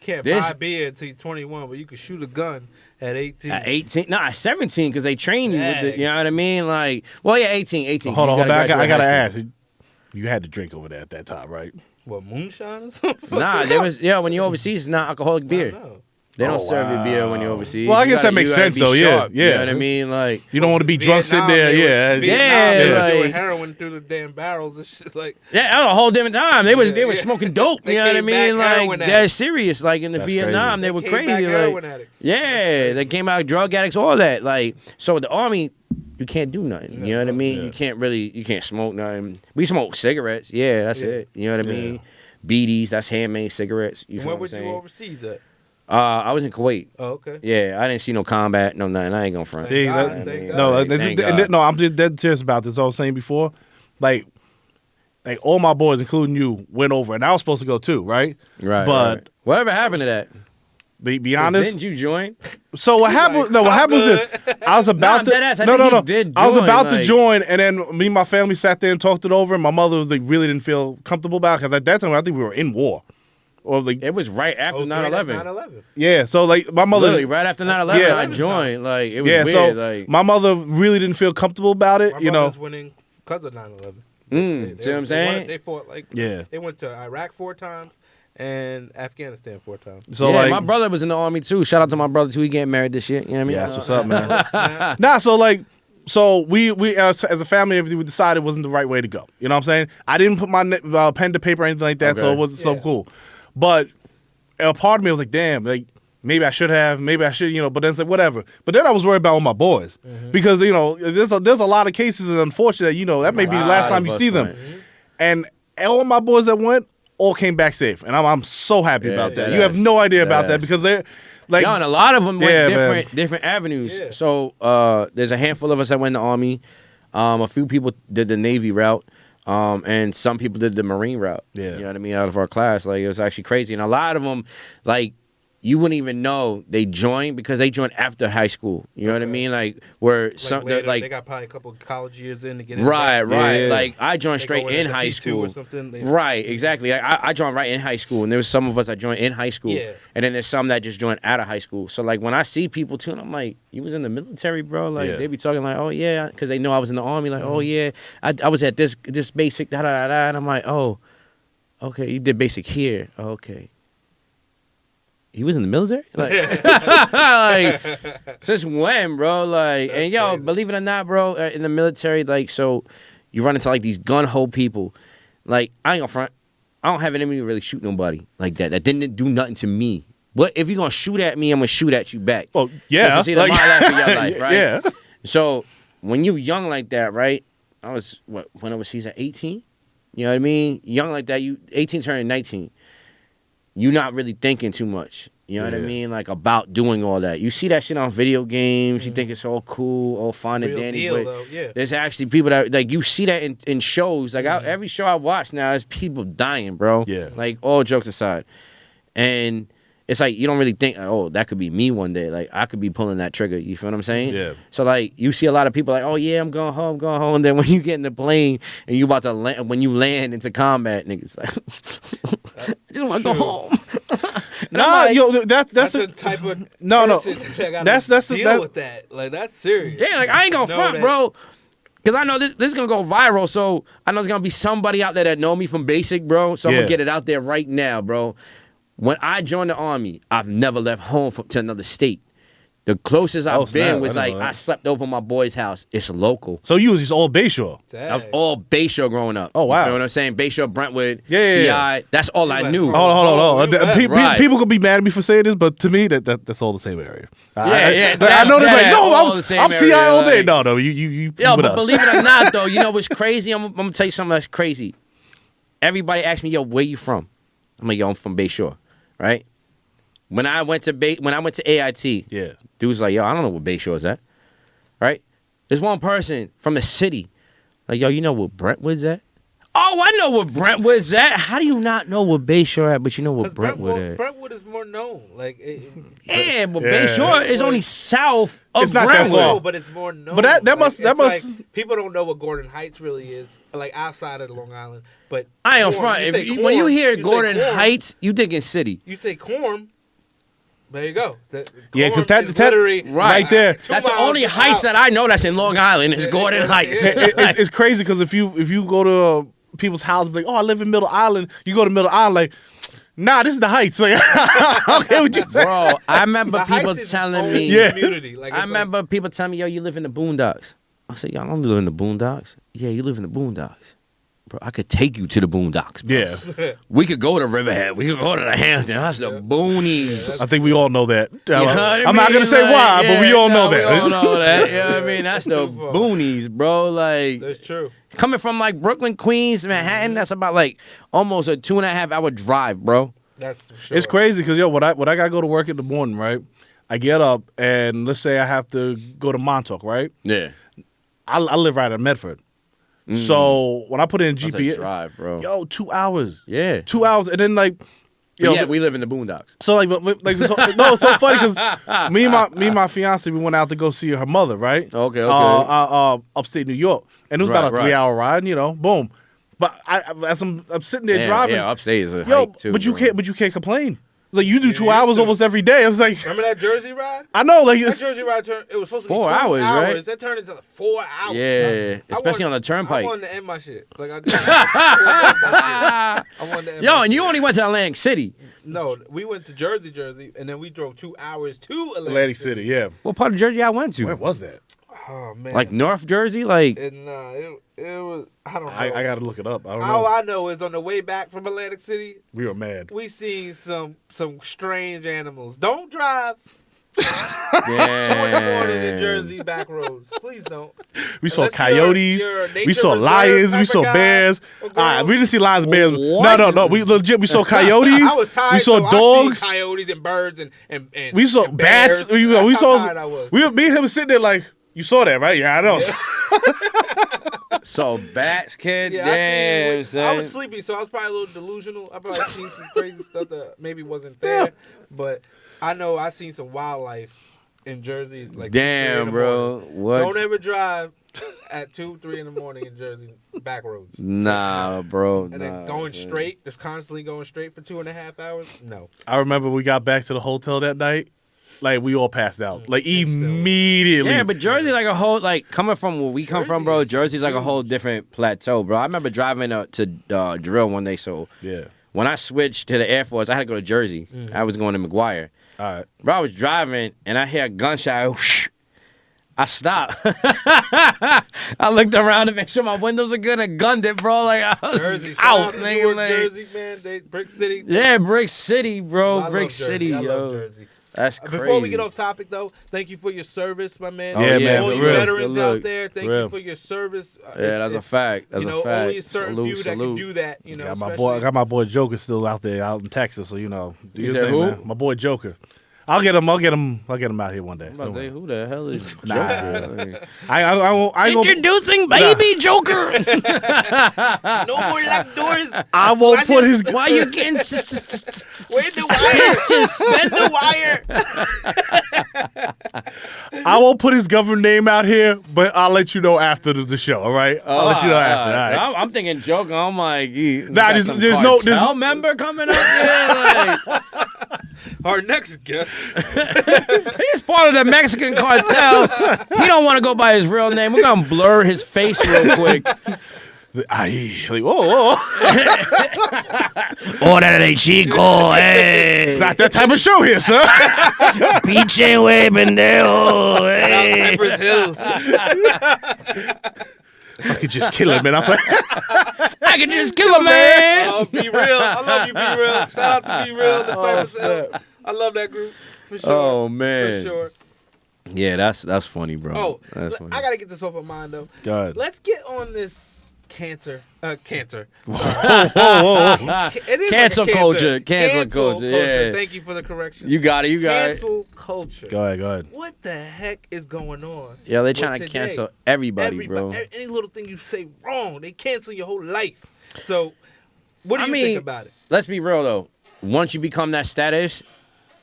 can't This- buy beer until you're 21, but you can shoot a gun at 18. At 18, no, at 17, because they train you with it. Dang. You know what I mean? Like, well, yeah, 18. Hold on. You gotta I graduate gotta high school. ask. You had to drink over there at that time, right? What, moonshine or something? Nah, there was, when you're overseas, it's not alcoholic beer. No. They don't Oh, serve you beer when you're wow. overseas. Well, I You guess that gotta- makes you gotta sense, be though. Yeah, sharp, yeah. You know what I mean? Like, You don't want to be drunk sitting there. Yeah. Yeah, They were like- doing heroin through the damn barrels and shit. Like, yeah, that was a whole different time. They were Yeah. smoking dope. They You know what I came mean? back heroin Like, they're addicts. serious. Like in the That's Vietnam, crazy. they were came crazy. back Like, heroin addicts. yeah, they came out drug addicts, all that. Like, so with the army, you can't do nothing. You know what I mean? Yeah. You can't smoke nothing. We smoke cigarettes. Yeah, that's Yeah. it. You know what I Yeah. mean? BDs, that's handmade cigarettes. You And feel where what was I'm you saying? overseas at? I was in Kuwait. Oh, okay. Yeah, I didn't see no combat, no nothing. I ain't gonna front. See, God, that- thank no, God. this is- Thank God. no, I'm just dead serious about this. I was saying before, like all my boys, including you, went over, and I was supposed to go too, right? Right. But right. Whatever happened to that? be honest. Didn't you join? So what happened? No, what happened was this. I was about Nah, I'm dead ass. I no, think no, he no. did I was join, about to like- join, and then me and my family sat there and talked it over. And my mother was like, really didn't feel comfortable about it because at that time I think we were in war, or like It was right after 9/11. 9/11. yeah. So like my mother, Literally, right after 9/11, Yeah. I joined. Like, it was yeah. weird. So like, my mother really didn't feel comfortable about it. My You know, brothers winning because of 9/11. see what I'm saying? They fought like Yeah. They went to Iraq 4 times and Afghanistan 4 times. so yeah, like my brother was in the army too. Shout out to my brother too. He getting married this year. You know what I mean? yeah, that's what's up, man. Nah, Nah, so like, so we as a family, everything we decided wasn't the right way to go. You know what I'm saying? I didn't put my pen to paper or anything like that, so Okay. it wasn't so Yeah. cool. But a part of me was like, damn, like maybe I should have, maybe I should, you know. But then it's like whatever. But then I was worried about all my boys because you know there's a lot of cases, and unfortunately, you know, that may be the last time you see them. And all my boys that went all came back safe, and I'm so happy Yeah, about that. dead You have ass. no idea Dead about that ass. because they're like. Yo, and a lot of them went Yeah, man. different avenues. Yeah. So there's a handful of us that went in the army. A few people did the Navy route. And some people did the Marine route. Yeah. You know what I mean? Out of our class. Like, it was actually crazy. And a lot of them, like, you wouldn't even know they joined because they joined after high school. You know what I mean? Like where some later, like they got probably a couple of college years in to get in. right. Yeah. Like I joined They straight go in as a high B2 school. or something. Right, exactly. I joined right in high school, and there was some of us that joined in high school, Yeah. and then there's some that just joined out of high school. So like when I see people too, and I'm like, you was in the military, bro? Like Yeah. they be talking like, oh yeah, because they know I was in the army. Like, oh yeah, I was at this basic da da da da, and I'm like, oh, okay, you did basic here, okay. He was in the military? Like, like since when, bro? Like, That's and yo, crazy. believe it or not, bro, in the military, like, so you run into like these gun hole people. Like, I ain't gonna front. I don't have an enemy to really shoot nobody like that. That didn't do nothing to me. But if you're gonna shoot at me, I'm gonna shoot at you back. Oh, yeah. It's either my life or your life, right? Yeah. So when you young like that, right? I was when I was season 18. You know what I mean? Young like that, you 18 turning 19. You're not really thinking too much. You know what I Yeah. mean? Like about doing all that. You see that shit on video games. You think it's all cool, all fine and Real dandy. deal, But though, yeah. there's actually people that like you see that in shows. Like every show I watch now is people dying, bro. Yeah. Like all jokes aside, and it's like you don't really think, oh, that could be me one day. Like I could be pulling that trigger. You feel what I'm saying? Yeah. So like you see a lot of people like, oh yeah, I'm going home, going home. And then when you get in the plane and you about to land, when you land into combat, niggas like, I just want to go home. And I'm Nah, like, yo, that's That's a, the type of No, no. person that gotta That's deal with that. Like that's serious. yeah, like I ain't gonna Know front, that- bro. Cause I know this is gonna go viral, so I know there's gonna be somebody out there that know me from basic, bro. So I'm Yeah. gonna get it out there right now, bro. When I joined the army, I've never left home to another state. The closest Oh, I've been snap. was I like didn't know I that. slept over my boy's house. It's local. So you was just all Bayshore. I was Dang. all Bayshore growing up. Oh, wow. You know what I'm saying? Bayshore, Brentwood, Yeah, CI. yeah. That's all I like, knew. oh, Hold on. you left. Right. People could be mad at me for saying this, but to me, that's all the same area. Yeah. I know they're like, no, all the same I'm CI area, all day. like- No, you Yo, with but us. believe it or not, though, you know what's crazy? I'm gonna tell you something that's crazy. Everybody asks me, yo, where you from? I'm like, yo, I'm from Bayshore, right? When I went to AIT, Yeah. dude's like, yo, I don't know where Bayshore is at, right? There's one person from the city, like, yo, you know where Brentwood's at? Oh, I know where Brentwood's at. How do you not know where Bayshore at, but you know where 'Cause Brentwood at? Brentwood is more known. Like Yeah, but Yeah. Bayshore is only south of It's not that Brentwood. far. no, but it's more known. But that Like, must- it's must- like, people don't know what Gordon Heights really is. Like outside of Long Island, but I ain't Quorn, front. you say When you Quorn, hear say Gordon Quorn, Heights, you thinking city. you say Quorn. There you go. Yeah, 'cause Quorn is literally right there. 2 That's the miles only heights out. that I know that's in Long Island is Gordon Heights. It's crazy because if you go to people's house, and be like, oh, I live in Middle Island. You go to Middle Island, like, nah, this is the Heights. Like, okay, what you say? Bro, I remember The people Heights is its telling own me. Yeah. community. Like, I it's like- remember people telling me, yo, you live in the boondocks. I said, yo, I don't live in the boondocks. Yeah, you live in the boondocks. Bro, I could take you to the boondocks. Bro. Yeah, We could go to Riverhead. We could go to the Hampton. That's the boonies. I think we all know that. You know what I I'm not mean? gonna say Like, why, but we yeah, all know we that. all know that. You know what I mean? That's the Too far. boonies, bro. Like, That's true. coming from like Brooklyn, Queens, Manhattan, that's about like almost a 2.5 hour drive, bro. That's for sure. It's crazy because when I gotta go to work in the morning, right? I get up and let's say I have to go to Montauk, right? Yeah. I live right in Medford, so when I put in That's a GPS, drive, bro. yo, 2 hours, Yeah. 2 hours, and then like, yo, Yeah, we live in the boondocks. so like so, no, it's so funny because me and my fiance, we went out to go see her mother, right? Okay. Upstate New York, and it was about a Right. 3-hour ride, boom. But as I'm sitting there driving, Yeah, upstate is a yo, hike too. but you bro. can't complain. Like you do You 2 used hours to. almost every day. It's like Remember that Jersey ride? I know, like That it's, Jersey ride it was supposed to be 4 2 hours, right? That turned into 4 hours. Yeah, I especially on the I turnpike. wanted to end my shit. Like I wanted to end Yo, my and shit. you only went to Atlantic City. No, we went to Jersey, and then we drove 2 hours to Atlantic City. Yeah, What part of Jersey I went to? where was that? Oh man, Like North Jersey, like and it was I don't know. I gotta look it up. I don't All know. I know is on the way back from Atlantic City, We were mad. we seen some strange animals. Don't drive 2 in yeah. the morning in Jersey back roads. Please don't. We saw Unless coyotes. you're a nature We saw reserve lions. type We of saw guy bears. or girl. All right, we didn't see lions, and bears. What? No. We legit. We saw coyotes. I was tired. We saw so dogs. I seen coyotes and birds and We saw and bats. bears. That's We how saw. tired I was. Me and him was sitting there like, you saw that, right? Yeah, I know. So bats, kid. Yeah, Damn, I son. was sleepy, so I was probably a little delusional. I probably seen some crazy stuff that maybe wasn't there, but I know I seen some wildlife in Jersey. Like 2, 3 in Damn, the bro. morning. What? Don't ever drive at 2, 3 in the morning in Jersey, back roads. Nah, bro. And then going straight, just constantly going straight for 2.5 hours. No. I remember we got back to the hotel that night. Like, we all passed out. Like, It's still- immediately. Yeah, but Jersey like a whole like coming from where we come from, bro. Jersey is just Jersey's like a whole huge. different plateau, bro. I remember driving to drill one day. So Yeah. when I switched to the Air Force, I had to go to Jersey. I was going to McGuire. All right. Bro, I was driving and I hear a gunshot. Whoosh. I stopped. I looked around to make sure my windows are good and gunned it, bro. Like I was Jersey, shout out, out to nigga. Newark, Like, Jersey, man. Brick City. yeah, Brick City, I bro. love Brick Jersey. City, I love yo. Jersey. That's crazy. Before we get off topic, though, thank you for your service, my man. Oh, Yeah, man, All for you real. veterans Good out looks. there, thank Real. you for your service. Yeah, that's a fact. That's you know, a fact. only a certain Salute, few that salute. can do that. You know, I especially- got my boy Joker still out there, out in Texas. So, you know, do You your said thing, who? man. My boy Joker. I'll get him out here one day. I'm about to say, who the hell is Nah. Joker? Like, I won't. introducing baby Joker. No more locked doors. I won't put his. Why you getting Where's the wire? Bend the wire. I won't put his government name out here, but I'll let you know after the show. All right. I'll let you know after. All right. I'm thinking Joker. I'm like, Nah, there's no member coming up here. Like, Our next guest. he's part of the Mexican cartel. He don't want to go by his real name. We're gonna blur his face real quick. Like, whoa. Órale, chico, hey. It's not that type of show here, sir. Pinche wey, pendejo, hey. Cypress Hill. I could just kill him, man. I'm like, I can just kill a man. Oh, Be Real. I love you, Be Real. Shout out to Be Real. The Cypress Hill. I love that group. For sure. Oh, man. For sure. Yeah, that's funny, bro. Oh, That's funny. I gotta get this off my mind though. go ahead. Let's get on this cancer. Cancer. Whoa. It is Cancel like a culture. Cancel culture, yeah. Thank you for the correction. You got it. You got it. Cancel culture. Go ahead. What the heck is going on? Yeah, they with trying to today? cancel everybody, bro. Any little thing you say wrong, they cancel your whole life. So, what do I you mean, think about it? Let's be real though. Once you become that status,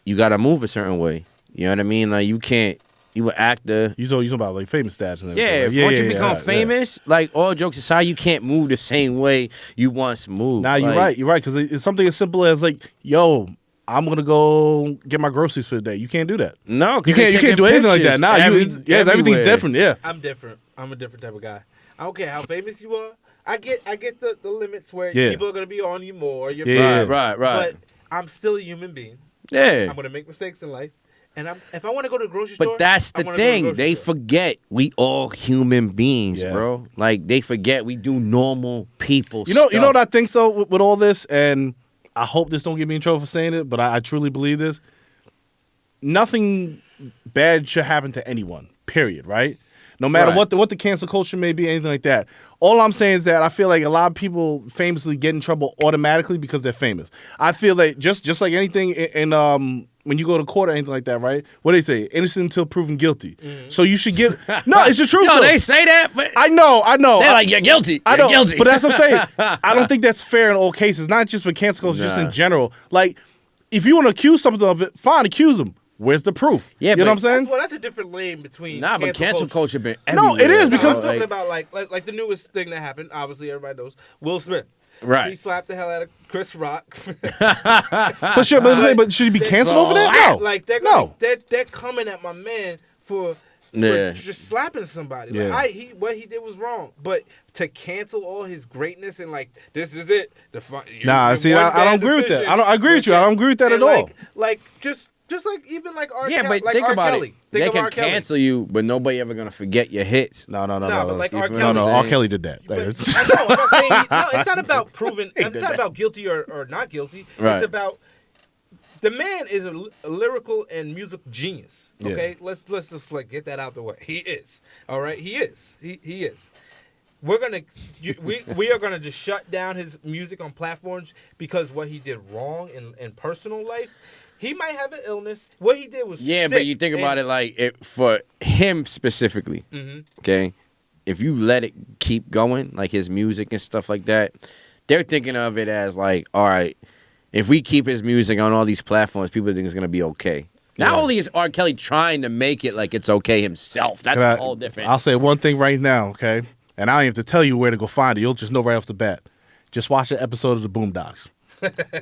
you gotta move a certain way. You know what I mean? Like you can't. You an actor. You talking about like famous stats and Yeah, everything. once you become yeah. famous, like all jokes aside, you can't move the same way you once moved. Nah, you're Like, right. You're right. Because it's something as simple as like, yo, I'm gonna go get my groceries for the day. You can't do that. No, 'cause You they can't taking do anything like that. pictures Nah, everything's everywhere. different. Yeah. I'm different. I'm a different type of guy. I don't care how famous you are. I get the limits where Yeah. people are gonna be on you more. You're Yeah. Right. But I'm still a human being. Yeah. I'm gonna make mistakes in life, and if I want to go to the grocery store, But that's I'm the gonna go to thing. grocery They store. forget we all human beings, Yeah. bro. Like they forget we do normal people. You know what stuff. I think so with all this, and I hope this don't get me in trouble for saying it, but I truly believe this. Nothing bad should happen to anyone. Period. Right? No matter Right. what the cancel culture may be, anything like that. All I'm saying is that I feel like a lot of people famously get in trouble automatically because they're famous. I feel like just like anything in when you go to court or anything like that, right? What do they say? Innocent until proven guilty. So you should get no. It's the truth. Yo, though. they say that, but I know. they're like, you're guilty. I You're know, guilty. but that's what I'm saying. I don't think that's fair in all cases. Not just with cancel culture, just Nah. in general. Like, if you want to accuse something of it, fine, accuse them. Where's the proof? Yeah, you know but- what I'm saying? Well, that's a different lane between Nah, but cancel culture been No, everywhere. it is No, because- I'm talking about like the newest thing that happened. Obviously, everybody knows Will Smith. Right. He slapped the hell out of Chris Rock. But should he be canceled over that? No. Like they're No. they're coming at my man for Yeah. just slapping somebody. Yeah. Like what he did was wrong, but to cancel all his greatness and like this is it. Nah, see, I don't agree with that. I agree with you. I don't agree with that And at all. Like just like even like R. Yeah, but like think R. about Kelly. it. Think They of can R. Kelly. cancel you, but nobody ever gonna forget your hits. No. Nah, but like You R. feel Kelly. what I'm R. saying? Kelly did that. But, Like, I know, I'm not saying no, it's not about proving. It's not about guilty or not guilty. Right. It's about the man is a lyrical and music genius. Okay, let's just like get that out the way. He is. All right, he is. He is. We are gonna just shut down his music on platforms because what he did wrong in personal life. He might have an illness. What he did was Yeah, sick. but you think about it like for him specifically. Mhm. Okay, if you let it keep going, like his music and stuff like that, they're thinking of it as like, all right, if we keep his music on all these platforms, people think it's gonna be okay. Not only is R. Kelly trying to make it like it's okay himself, that's a whole different. I'll say one thing right now, okay? And I don't even have to tell you where to go find it. You'll just know right off the bat. Just watch an episode of the Boondocks.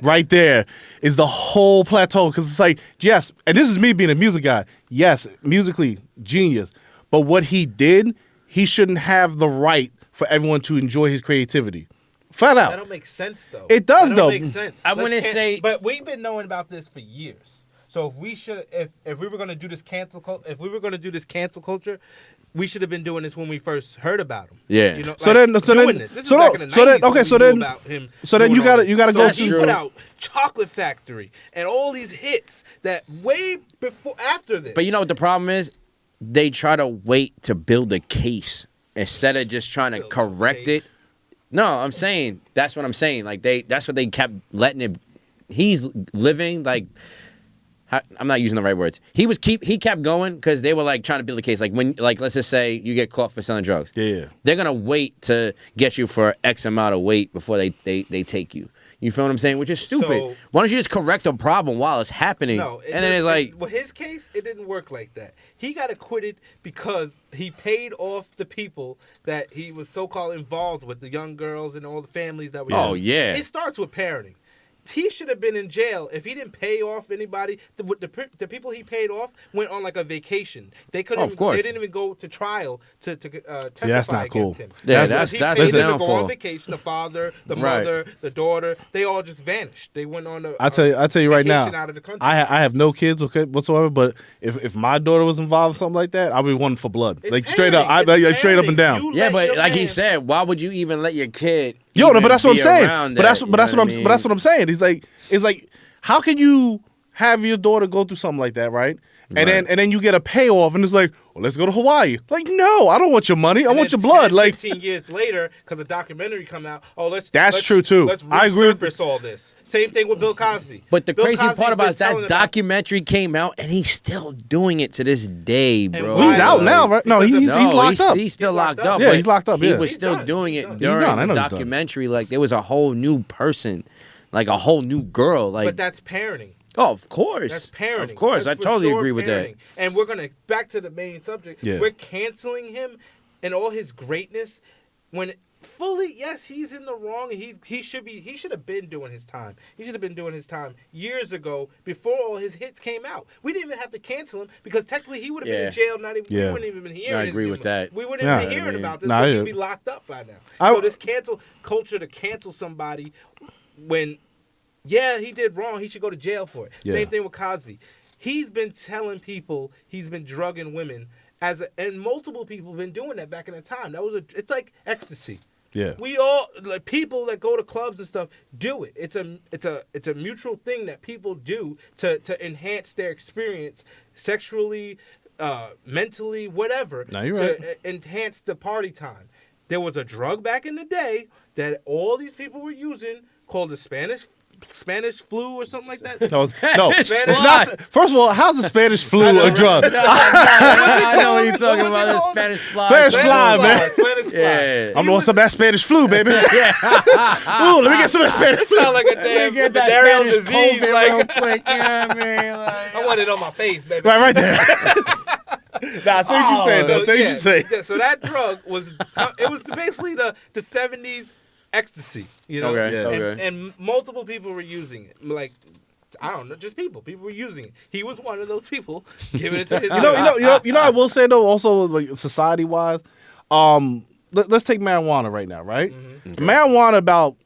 Right there is the whole plateau, because it's like, yes, and this is me being a music guy. Yes, musically, genius. But what he did, he shouldn't have the right for everyone to enjoy his creativity. Flat out. That don't make sense, though. It does, that though. Make sense. I wouldn't say, but we've been knowing about this for years. So if we were gonna do this cancel culture, we should have been doing this when we first heard about him. Yeah. You know, So like, then, this is back in the 90s so then you gotta go he put out Chocolate Factory and all these hits that way before after this. but you know what the problem is? They try to wait to build a case instead of just trying to correct it. No, I'm saying that's what I'm saying. Like that's what they kept letting it. He's living like. I'm not using the right words. He kept going because they were like trying to build a case. Like let's just say you get caught for selling drugs. Yeah. They're gonna wait to get you for X amount of weight before they take you. You feel what I'm saying? Which is stupid. So, why don't you just correct the problem while it's happening? No, and then it's like, well, his case, it didn't work like that. He got acquitted because he paid off the people that he was so-called involved with, the young girls and all the families that were. Oh, yeah. It starts with parenting. He should have been in jail if he didn't pay off anybody. The people he paid off went on like a vacation. They couldn't. Of course. They didn't even go to trial to testify that's not cool. against him. Yeah, Because that's he his paid them to go downfall. on vacation. The father, the Right. mother, the daughter, they all just vanished. They went on a. I tell you right now, vacation out of the country. I have no kids, okay, whatsoever. But if my daughter was involved in something like that, I'd be one for blood, It's like straight up, parenting. It's straight up and parenting. down. You yeah, let but your like he man- said, why would you even let your kid? Yo, no, even but that's what I'm be saying. around But that, that's you what know I'm. I mean? But that's what I'm saying. It's like, how can you have your daughter go through something like that, right? And Right. then you get a payoff, and it's like, well, let's go to Hawaii. Like, no, I don't want your money. I And want your then blood. 10, Like, 15 years later, because a documentary come out. Oh, That's true, too. Let's I agree with- resurface all this. Same thing with Bill Cosby. But the Bill crazy Cosby's part about been it is that telling about- documentary came out and he's still doing it to this day, bro. why? he's out Like, now, right? No, because he's of- locked up. He's still He's locked locked up. up. Yeah, but he's locked up, He yeah. was He's still done. doing He's it done. during He's done. I the know he's done. documentary. Like there was a whole new person, like a whole new girl. Like, But that's parenting. oh, of course, That's parenting. Of course, That's I for totally sure agree with that. parenting. And we're gonna back to the main subject. Yeah. We're canceling him and all his greatness when fully, yes, he's in the wrong. He should have been doing his time. He should have been doing his time years ago before all his hits came out. We didn't even have to cancel him because technically he would have been Yeah. in jail. Not even we Yeah. wouldn't even been hearing. I his agree name. with that. We wouldn't Yeah. even be hearing I mean, about this. nah, Because yeah. he'd be locked up by now. I- So this cancel culture to cancel somebody when. Yeah, he did wrong. He should go to jail for it. Yeah. Same thing with Cosby. He's been telling people he's been drugging women and multiple people have been doing that back in the time. It's like ecstasy. Yeah. We all like people that go to clubs and stuff do it. It's a mutual thing that people do to enhance their experience sexually, mentally, whatever. No, you're to right. enhance the party time. There was a drug back in the day that all these people were using called the Spanish flu or something like that. No, it's Spanish not. First of all, how's the Spanish flu a drug? I know what you're talking What was it about. The called? Spanish fly. Spanish fly, man. Spanish fly. Yeah. I'm on some of that Spanish flu, baby. Ooh, let me get some of that Spanish flu. Sound like a damn Get that venereal Spanish disease. COVID Like, real quick. You know what I mean? Like, I want it on my face, baby. Right there. Nah, say what you saying, though. Say what you say. Yeah, so that drug was basically the 70s ecstasy, you know. Okay, Yeah. okay. And multiple people were using it. Like I don't know, just people. People were using it. He was one of those people giving it to his. You know. I will say though, also like society wise, let's take marijuana right now, right? Mm-hmm. Marijuana about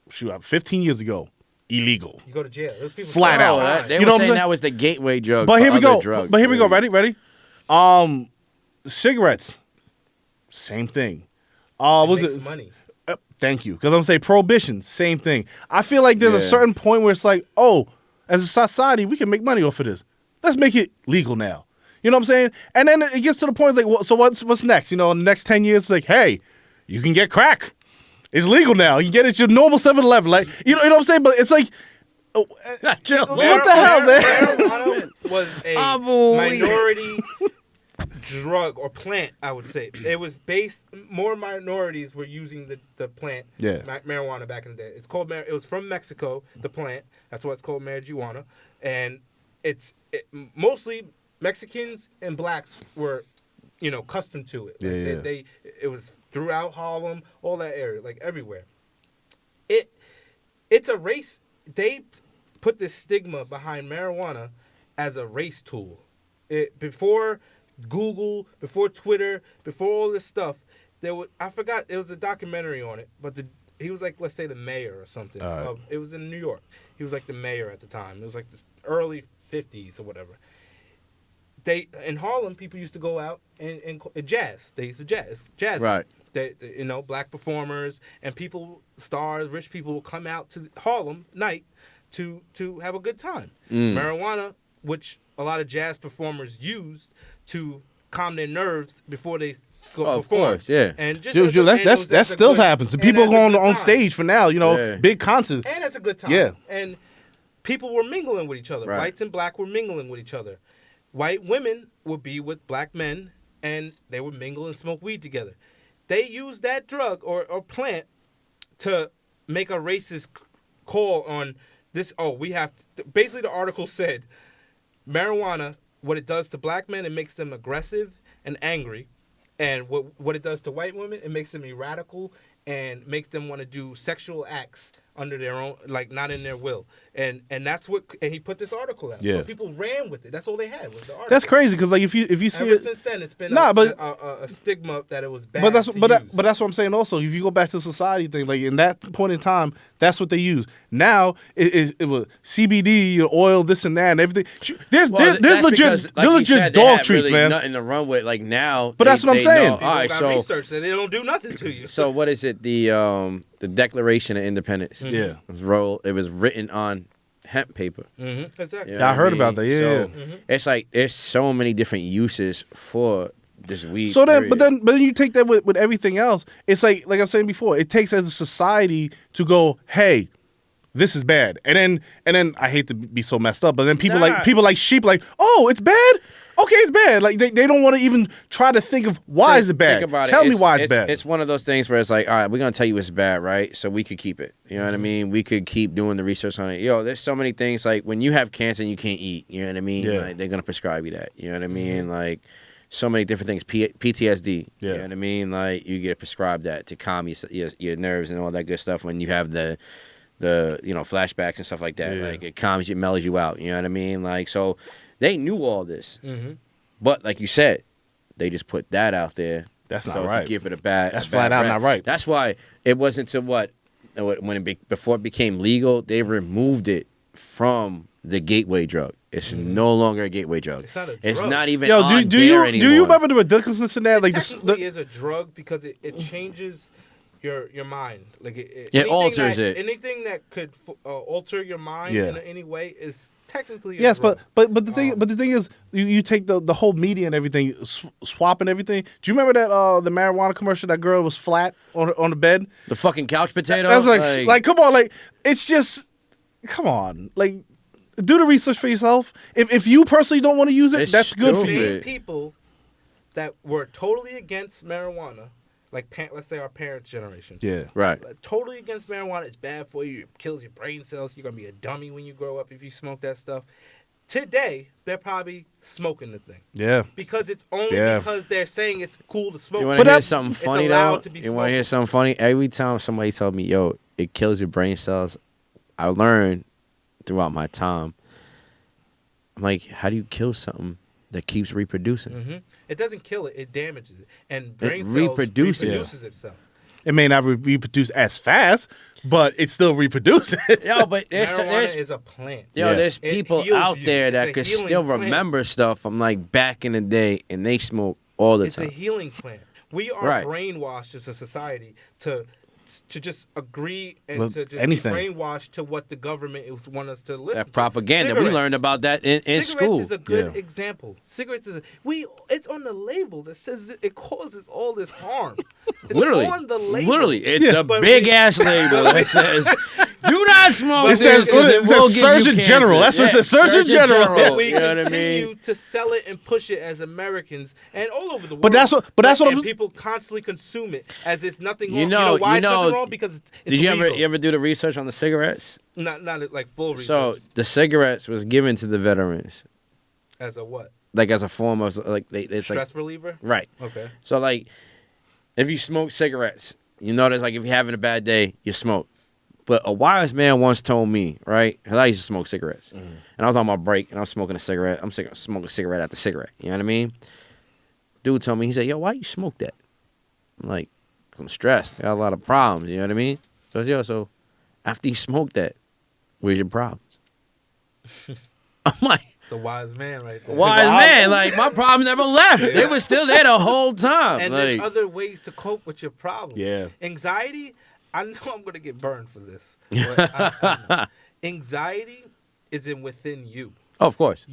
15 years ago, illegal. You go to jail. Those people Flat sell out. it. Oh, they You were know what I'm saying saying? that was the gateway drug. But for here we other go. Drugs. But here we go. Ready? Cigarettes, same thing. Was makes it? money? Thank you. Because I'm gonna say prohibition, same thing. I feel like there's a Yeah. certain point where it's like, oh, as a society, we can make money off of this. Let's make it legal now. You know what I'm saying? And then it gets to the point like, well, so what's next? You know, in the next 10 years, it's like, hey, you can get crack. It's legal now. You get it at your normal 7-Eleven. Like, you know what I'm saying? But it's like, What what the hell, man? Marijuana was a Oh, boy. minority drug or plant, I would say. It was based, more minorities were using the plant, marijuana back in the day. It's called, it was from Mexico, the plant. That's why it's called marijuana. And mostly Mexicans and blacks were, accustomed to it. It was throughout Harlem, all that area, like everywhere. It's a race. They put this stigma behind marijuana as a race tool. Before Google, before Twitter, before all this stuff, I forgot, there was a documentary on it, but he was like, let's say the mayor or something. Right. It was in New York. He was like the mayor at the time. It was like the early 50s or whatever. In Harlem, people used to go out and jazz. They used to jazz. Right. Black performers and stars, rich people will come out to Harlem night to have a good time. Marijuana, which a lot of jazz performers used to calm their nerves before they go perform. Of course, yeah. And just that still happens. And people go on stage for now, big concerts. And it's a good time. Yeah. And people were mingling with each other. Right. Whites and black were mingling with each other. White women would be with black men, and they would mingle and smoke weed together. They used that drug or plant to make a racist call on this. Basically, the article said marijuana, what it does to black men, it makes them aggressive and angry. And what it does to white women, it makes them radical and makes them want to do sexual acts under their own, like not in their will. And that's what, and he put this article out. Yeah. So people ran with it. That's all they had was the article. That's crazy because like if you see Ever it since then, it's been a stigma that it was bad. But that's to but use. that's what I'm saying. Also, if you go back to the society thing, like in that point in time, that's what they use. Now it was CBD, oil, this and that, and everything. There's legit dog treats, really man. Nothing to run with. Like now, But that's what I'm saying. People All right, got so research that they don't do nothing to you. so what is it? The Declaration of Independence. Yeah. It was written on hemp paper. Mm-hmm. Exactly. You know I what heard mean? about that. Yeah. So it's like there's so many different uses for this weed. So then, period. but then you take that with everything else. It's like I was saying before, it takes as a society to go, hey, this is bad, and then I hate to be so messed up, but then people like sheep, like, oh, it's bad. Okay, it's bad. Like they don't want to even try to think of why is it bad. Think about Tell it. me why it's bad. It's one of those things where it's like, all right, we're gonna tell you it's bad, right? So we could keep it. You know what I mean? We could keep doing the research on it. There's so many things like when you have cancer and you can't eat. You know what I mean? Yeah. Like, they're gonna prescribe you that. You know what I mean? Like so many different things. PTSD. Yeah. You know what I mean? Like you get prescribed that to calm your nerves and all that good stuff when you have the flashbacks and stuff like that. Yeah. Like it calms you, mellows you out. You know what I mean? Like so, they knew all this. Mm-hmm. But like you said, they just put that out there. That's so not right. Give it a bad. That's a bad flat out rap. not right. That's why it wasn't to before it became legal. They removed it from the gateway drug. It's no longer a gateway drug. It's not a It's drug. not even Yo, on do there you anymore. do you remember the ridiculousness in that? Like It technically is a drug because it changes your mind. Like It alters it. Anything that could alter your mind in any way is technically a yes, drug. but the thing is, you take the whole media and everything, swapping everything. Do you remember that the marijuana commercial? That girl was flat on the bed. The fucking couch potato. That's like come on, like it's just come on, like do the research for yourself. If you personally don't want to use it, It's that's good for stupid. you. Same people that were totally against marijuana, like let's say our parents' generation. Yeah, right. Totally against marijuana. It's bad for you. It kills your brain cells. You're going to be a dummy when you grow up if you smoke that stuff. Today, they're probably smoking the thing. yeah. Because it's only because they're saying it's cool to smoke. You want to hear that- something it's funny allowed though? to be You want to hear smoked. something funny? Every time somebody told me, "Yo, it kills your brain cells," I learned throughout my time. I'm like, how do you kill something that keeps reproducing? Mm-hmm. It doesn't kill it. It damages it. And brain cells reproduces. itself. It may not reproduce as fast, but it still reproduces. Yo, but Marijuana is a plant. there's It people heals out you. there It's that a could healing still plant. remember stuff from like back in the day, and they smoke all the It's time. a healing plant. We are Right. brainwashed as a society to just agree and With to just anything. be brainwashed to what the government want us to listen That to. propaganda, we Cigarettes. learned about that in Cigarettes school. is a good Yeah. example. Cigarettes is it's on the label that says that it causes all this harm. It's Literally, on the label. literally, it's Yeah. a But big we- ass label that says Do not smoke. It says, this, 'cause it will says give you Surgeon cancer. General. That's what it says, Surgeon General. But we You know what I continue mean? to sell it and push it as Americans and all over the world. But that's what and I'm- people constantly consume it as it's nothing wrong. You know, why it's nothing wrong? Because it's Did you legal. ever do the research on the cigarettes? Not like full research. So the cigarettes was given to the veterans, As a what? like as a form of like it's Stress like reliever? right. Okay. So like, if you smoke cigarettes, you notice like if you're having a bad day, you smoke. But a wise man once told me, right? Because I used to smoke cigarettes, and I was on my break, and I was smoking a cigarette. I'm smoking cigarette after cigarette. You know what I mean? Dude told me, he said, "Yo, why you smoke that?" I'm like, "Cause I'm stressed. I got a lot of problems." You know what I mean? So yo, so after you smoke that, where's your problems? I'm like, It's a wise man right there. wise man. Like my problems never left. They were still there the whole time. And like, there's other ways to cope with your problem. Yeah. Anxiety, I know I'm going to get burned for this. But anxiety is within you. oh, of course.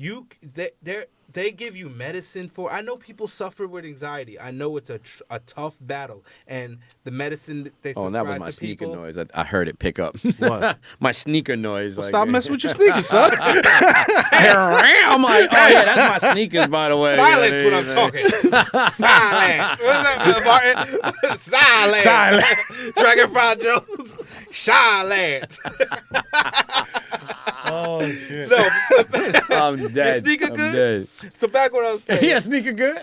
They give you medicine for. I know people suffer with anxiety. I know it's a tough battle, and the medicine that they Oh, and that was subscribe my to sneaker people. noise. I heard it pick up. What? My sneaker noise. Well, like, stop messing with your sneakers, son. I'm like, oh yeah, that's my sneakers, by the way. Silence You know when I'm what I mean? talking. Silence. What's that, Martin? Silence. Silence. Dragonfly Jones. Silence. Oh shit. No. I'm dead. sneaker I'm good? dead. So back what I was saying. Yeah, sneaker good.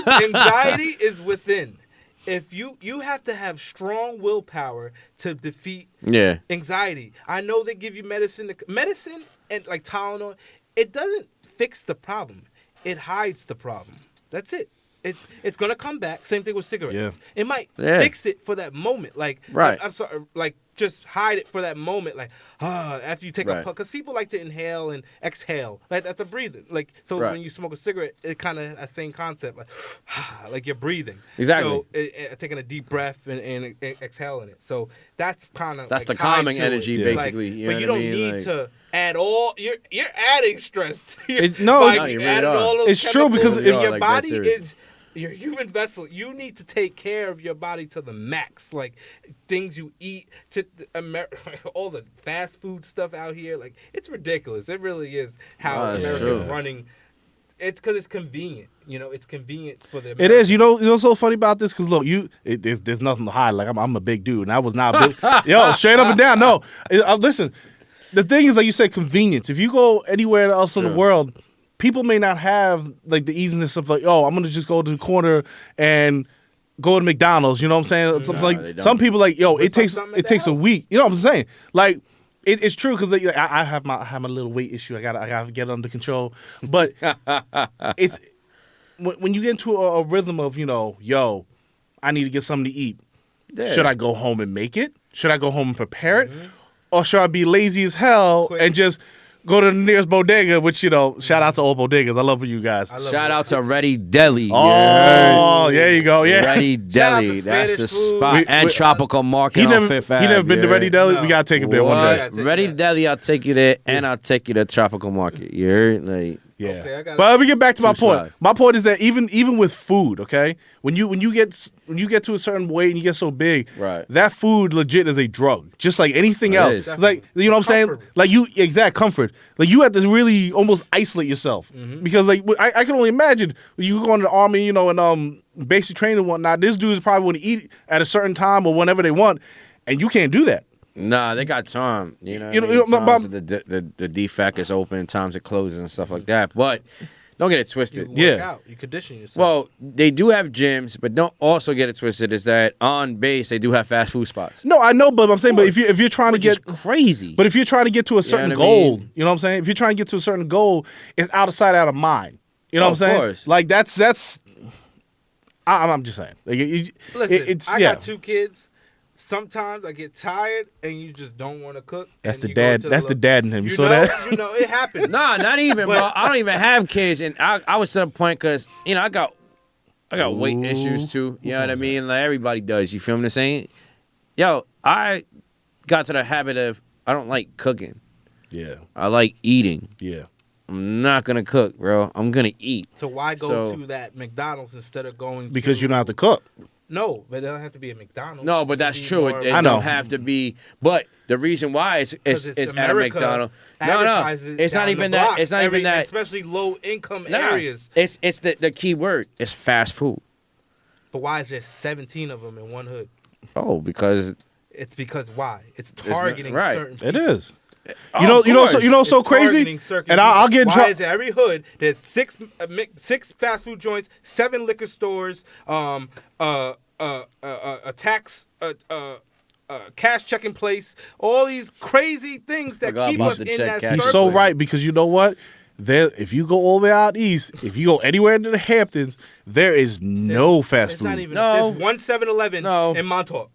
Anxiety is within. If you have to have strong willpower to defeat Yeah. anxiety. I know they give you medicine and like Tylenol. It doesn't fix the problem. It hides the problem. That's it. It's gonna come back. Same thing with cigarettes. Yeah. It might Yeah. fix it for that moment. Like Right. I'm sorry. Like just hide it for that moment. Like after you take a Right. puff, because people like to inhale and exhale. Like that's a breathing. Like so Right. when you smoke a cigarette, it kind of that same concept. Like like you're breathing. Exactly. So taking a deep breath and exhaling it. So that's kind of That's like the tied calming to energy, it. basically. Like, You but know you what I don't mean? need Like- to add all. You're adding stress to your No, body. no, you You really added are. all those It's true, because chemicals. if if you your are like that body serious. is your human vessel, you need to take care of your body to the max. Like things you eat, to all the fast food stuff out here. Like it's ridiculous. It really is how No, that's America's true. running. It's because it's convenient. You know, it's convenient for the. It is. You know what's so funny about this? Because look, there's nothing to hide. Like I'm a big dude, and I was not big. Yo, straight up and down. No, listen. The thing is, like you said, convenience. If you go anywhere else in the Sure. world, people may not have like the easiness of like, oh, I'm gonna just go to the corner and go to McDonald's. You know what I'm saying? Something Nah, like they don't. some people like, yo, Whip it takes up something at the a house. week. You know what I'm saying? Like. It's true because like, I have my little weight issue. I gotta get it under control. But it's when you get into a rhythm of yo, I need to get something to eat. Yeah. Should I go home and make it? Should I go home and prepare it? Or should I be lazy as hell Quick. and just go to the nearest bodega? Which shout out to all bodegas. I love you guys. I love Shout it. out to Ready Deli. Oh, there you go. Yeah. Ready Shout out to Deli. That's Spanish the food. spot. And Tropical Market He on never Fifth he Ave. never been to you Ready heard? Deli. No. We gotta take him there one What? day. Yeah, take Ready that. Deli, I'll take you there, and I'll take you to Tropical Market. You heard? Like, Yeah. Okay, I got it. But let me get back to my Too point. sly. My point is that even with food, okay, when you get to a certain weight and you get so big, Right. that food legit is a drug, just like anything It else. is. Like you know what I'm saying? Comfort. Like comfort. Like you have to really almost isolate yourself because like I can only imagine when you go into the army, and basic training and whatnot. This dude is probably want to eat at a certain time or whenever they want, and you can't do that. nah, they got time. You know, You know, what I mean? you know, my- Times the DFAC is open, times it closes and stuff like that. But don't get it You twisted. work Yeah. out. You condition yourself. Well, they do have gyms, but don't also get it twisted. Is that on base they do have fast food spots? No, I know, but I'm saying, but if you're trying to Which is get crazy. But if you're trying to get to a certain what I goal, mean? you know what I'm saying? If you're trying to get to a certain goal, it's out of sight, out of mind. You know Oh, what I'm saying? of course. Like that's. I'm just saying. Like, Listen, it's I yeah. got 2 kids. Sometimes I get tired and you just don't want to cook. That's and the you go dad. to That's the lo- dad in him. You saw know, that? You know, it happens. Nah, not even, bro. But- I don't even have kids, and I was to the point because I got weight issues too. You know what I mean? Like everybody does. You feel me? Saying, yo, I got to the habit of I don't like cooking. Yeah. I like eating. Yeah. I'm not gonna cook, bro. I'm gonna eat. So why go So- to that McDonald's instead of going Because to, you don't have to cook. No, but it don't have to be a McDonald's. No, but It that's could be true. more It of I a- know. don't have to be. But the reason why it's 'Cause it's at a America McDonald's. No, advertises it's not down even the that. block, It's not even that. especially low income Nah, areas. It's the key word. It's fast food. But why is there 17 of them in one hood? Oh, because It's because why? It's not- targeting right. certain people. It is. Oh, You know, of you know, so course. you know, so It's crazy. targeting certain And I'll people. get in Why trouble. is it every hood there's six fast food joints, 7 liquor stores, a tax, cash checking place, all these crazy things that Forgot keep about us the in check that cash. He's circle. so right because you know what? There, if you go all the way out east, if you go anywhere into the Hamptons, there is no fast It's food. not even. No. There's one 7-Eleven No. in Montauk.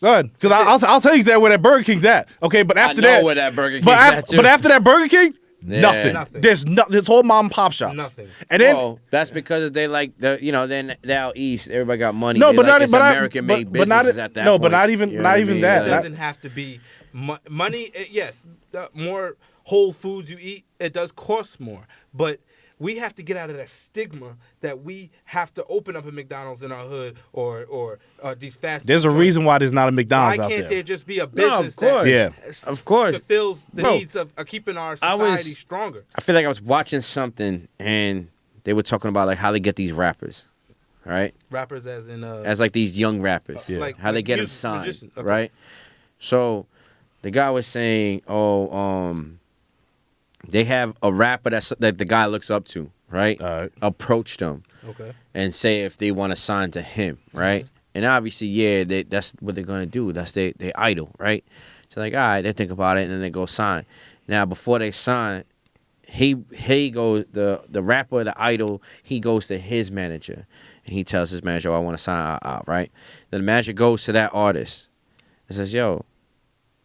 Go ahead, because I'll tell you exactly where that Burger King's at. Okay, but after know that, where that Burger but, King's at, too. but after that Burger King, Yeah. nothing. Nothing. There's nothing. It's all mom and pop shop. Nothing. And then Well, that's because they like the then out east. Everybody got money. no, They but like not it's but not American-made but not businesses at that no, point. but not even You know not what I even mean? that. It Not- doesn't have to be money. Yes, the more whole foods you eat, it does cost more. But we have to get out of that stigma that we have to open up a McDonald's in our hood or these fast. There's a food joints. reason why there's not a Why McDonald's out can't there. there just be a No, of business course. that Yeah. Of course. fulfills the Bro, needs of keeping our I was- society stronger? I feel like I was watching something and they were talking about like how they get these rappers, right? Rappers, as in As like these young rappers, Yeah. like how they get them music- signed, magician. Okay. right? So the guy was saying, they have a rapper that the guy looks up to, right? All right. Approach them Okay. and say if they want to sign to him, right? And obviously, yeah, that's what they're gonna do. That's their idol, right? So like, all right, they think about it and then they go sign. Now before they sign, he goes the rapper, the idol, he goes to his manager and he tells his manager, "Oh, I want to sign out," right? Then the manager goes to that artist and says, "Yo,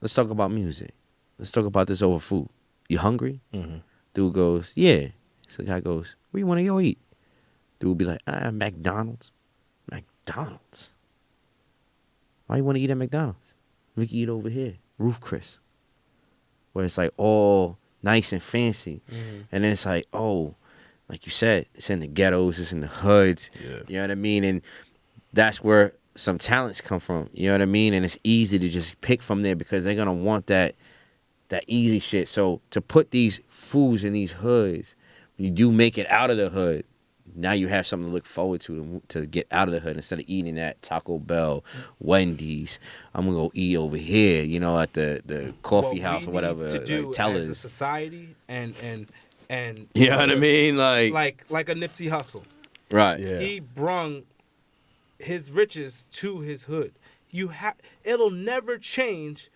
let's talk about music. Let's talk about this over food. You hungry?" Mm-hmm. Dude goes, "Yeah." So the guy goes, "Where you want to go eat?" Dude be like, McDonald's. McDonald's? Why you want to eat at McDonald's? We can eat over here, Roof Chris, where it's like all nice and fancy. Mm-hmm. And then it's like, oh, like you said, it's in the ghettos, it's in the hoods. Yeah. You know what I mean? And that's where some talents come from. You know what I mean? And it's easy to just pick from there because they're gonna want that easy shit. So to put these foods in these hoods, when you do make it out of the hood, now you have something to look forward to get out of the hood instead of eating at Taco Bell, Wendy's. I'm gonna go eat over here, at the coffee What house we or whatever. need to do like as a Tellers. society and You know what I mean? Like like a Nipsey Hussle. right. Yeah. He brung his riches to his hood. It'll never change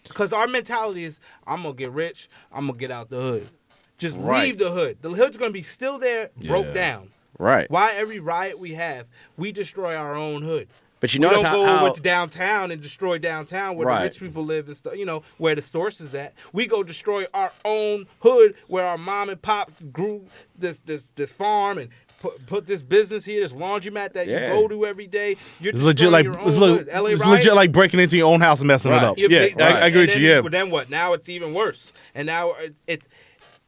because our mentality is I'm gonna get rich, I'm gonna get out the hood. Just Right. leave the hood. The hood's gonna be still there, broke Yeah. down. Right. Why every riot we have, we destroy our own hood. But you We notice don't how, go how over to downtown and destroy downtown where Right. the rich people live and stuff. Where the source is at. We go destroy our own hood where our mom and pops grew this farm and put this business here, this laundromat that Yeah. you go to every day. You're It's legit like destroying your it's, own hood. LA it's riots, legit like breaking into your own house and messing Right. it up. you- Yeah, they- I agree and with you. then- Yeah, Then what? Now it's even worse. And now it's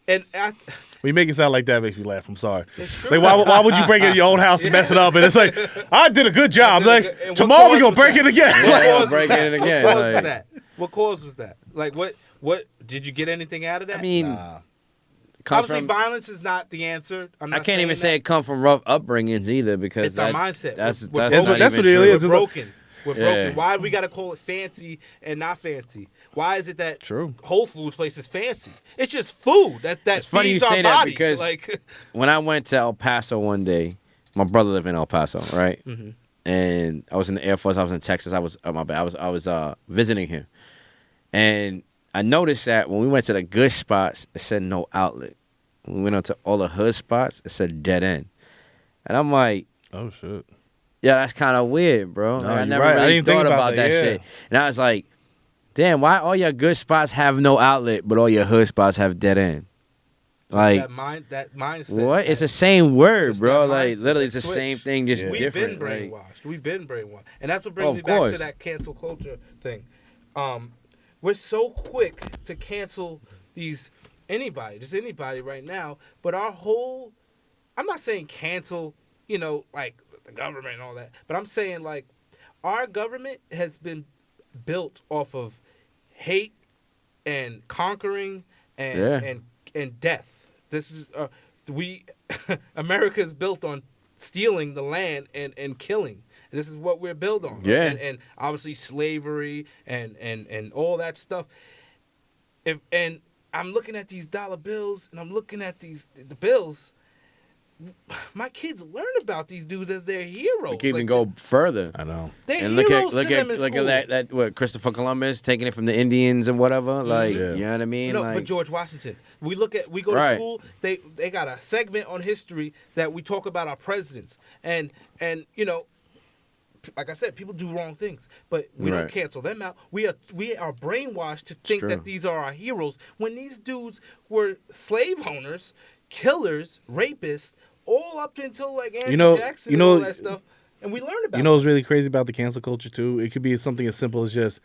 and when you make it sound like that, makes me laugh. I'm sorry. It's true. Like why would you break into your own house and mess it up? And it's like I did a good job. And Like what tomorrow we cause gonna was break that? it again. Yeah. What cause was breaking that? it again, What cause was like- that? What cause was that? Like what did you get anything out of that? I mean, Nah. comes obviously from, violence is not the answer. I'm I not can't even saying say it come from rough upbringings either because It's our mindset. That's We're that's broken. not That's even what it true. is. We're It's like- broken. We're Yeah. broken. Why do we gotta call it fancy and not fancy? Why is it that True. Whole Foods place is fancy? It's just food that It's funny feeds you our say that body. because- like When I went to El Paso one day, my brother lived in El Paso, right? Mhm. And I was in the Air Force. I was in Texas. I was my bad. I was visiting him, and I noticed that when we went to the good spots, it said no outlet. When we went on to all the hood spots, it said dead end. And I'm like, Oh shit. yeah, that's kind of weird, bro. No, Like, I you're never right. I really didn't think thought about about that, that yeah. shit. And I was like, damn, why all your good spots have no outlet, but all your hood spots have dead end? Like, that mindset. what? It's the that- same word, just bro. that Like, mindset, literally, that it's the same switch. thing, just Yeah. We've different. been like- brainwashed. We've been brainwashed, and that's what brings Of me back to course. that cancel culture thing. We're so quick to cancel just anybody right now. But our whole, I'm not saying cancel, like the government and all that, but I'm saying like our government has been built off of hate and conquering and Yeah. and death. This is we America is built on stealing the land and killing. This is what we're built on. Yeah. And obviously slavery and all that stuff. And I'm looking at these dollar bills and I'm looking at the bills. My kids learn about these dudes as their heroes. We can even Like, go further. I know. they're And heroes look to at them in look school. at that what Christopher Columbus taking it from the Indians and whatever. Like Yeah. you know what I mean? No, like, but George Washington. We go to Right. school. They got a segment on history that we talk about our presidents, and you know, like I said, people do wrong things, but we don't Right. cancel them out. We are brainwashed to think true. that these are our heroes when these dudes were slave owners, killers, rapists, all up until like Andrew Jackson and all that stuff, and we learned about. You know what's really crazy about the cancel culture too? It could be something as simple as just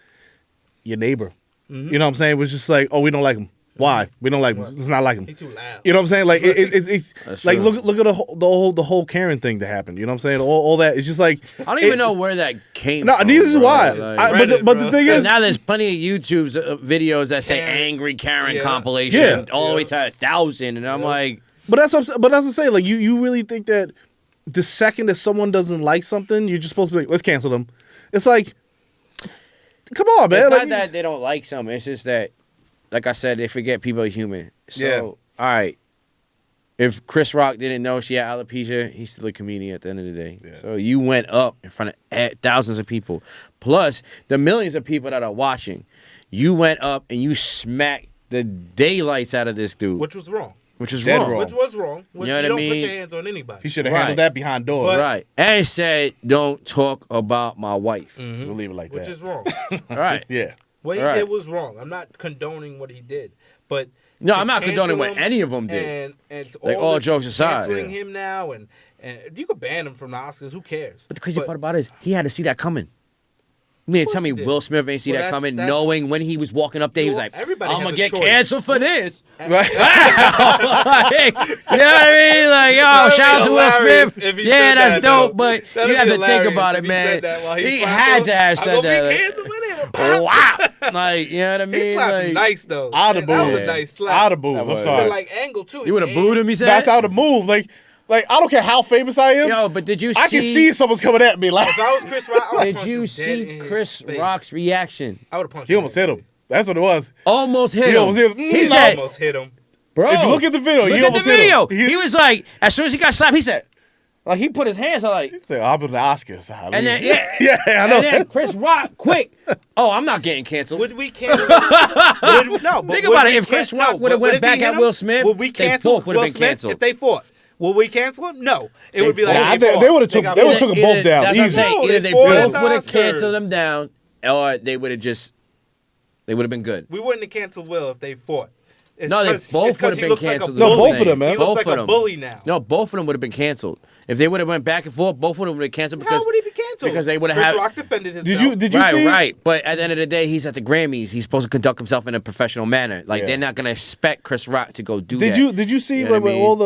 your neighbor. Mm-hmm. You know what I'm saying? It was just like, oh, we don't like him. Why? We don't like him. It's not like him. He too loud. You know what I'm saying? Like it's That's like true. look at the whole Karen thing that happened. You know what I'm saying? All that. It's just like I don't even know where that came No, from. neither do bro. I. Like, But the Reddit, thing bro. is, and now there's plenty of YouTube's videos that say Karen. angry Karen Yeah. compilation Yeah. all the way Yeah. to 1,000, and I'm Yeah. like, but that's what I'm saying. Like you really think that the second that someone doesn't like something, you're just supposed to be like, let's cancel them. It's like, come on, man. it's Like, not that they don't like something. It's just that, like I said, they forget people are human. So, Yeah. all right, if Chris Rock didn't know she had alopecia, he's still a comedian at the end of the day. Yeah. So you went up in front of thousands of people, plus the millions of people that are watching. You went up and you smacked the daylights out of this dude, Which was wrong. which is Dead wrong. wrong. Which was wrong. You know what I don't put mean? your hands on anybody. he should have Right. handled that behind doors. Right. And said, don't talk about my wife. Mhm. We'll leave it like Which that. is wrong. All right. Yeah. What he Right. did was wrong. I'm not condoning what he did, but No, to I'm not condoning cancel what him any of them did. And Like, all this jokes aside, canceling yeah. him now, and you could ban him from the Oscars. Who cares? But the crazy part about it is he had to see that coming. You mean Of tell course me he did. Will Smith ain't see Well, that that's- coming, that's- knowing when he was walking up there, he was Well, like, everybody I'm has gonna a get choice. canceled for this. Right. Like, you know what I mean? Like, yo, That'd shout out be to Will hilarious Smith. if he Yeah, said that's that, dope, though. but That'd you have be to think hilarious about if it, he man. said that while He slapped had him. to have said I'm gonna that. be Like, canceled with him. wow. Like, you know what I mean? He slapped Like, nice though. I'd have That was booed. a nice slap. I'd have booed. That I'm was. sorry. The like angle too. You would have booed him, he said? That's how to move. Like I don't care how famous I am. Yo, but did you I can see someo's coming at me. Like If I was Chris Rock, I would Did punch you him dead in see his Chris face. Rock's reaction? I would have punched. he almost hit him. That's what it was. Almost hit He him. almost hit him. He Mm, said, Almost hit him. bro. If you look at the video, Look he at the almost hit video. him. He was like, as soon as he got slapped, he said, like he put his hands out like, Like, I'm in the Oscars. and then yeah, yeah, I know. and then Chris Rock, quick. Oh, I'm not getting canceled. Would we cancel? No, but Think would about we it. If Chris can- Rock no, would've but went if he back hit at him, Will Smith, would we they cancel both would've Will been Smith canceled. if they fought? Would we cancel him? No. It would be like Nah, fought. they would've took- got they would've beat. took them both down. That's what I'm Easy. saying. No, Either they they fought at both the would have Oscars. canceled them down, or they would have just, they would have been good. We wouldn't have canceled Will if they fought. It's No, they 'cause- both it's 'cause would have he been looks like a canceled. No, bully. both of them, man. He Both looks of like a them. bully now. No, both of them would have been canceled. If they would have went back and forth, both of them would have canceled because How would he be canceled? because they would've Chris had- Rock defended himself. Did you right, see? right. But at the end of the day, he's at the Grammys. He's supposed to conduct himself in a professional manner. Like Yeah. they're not gonna expect Chris Rock to go do Did that. you see You know when what I mean? all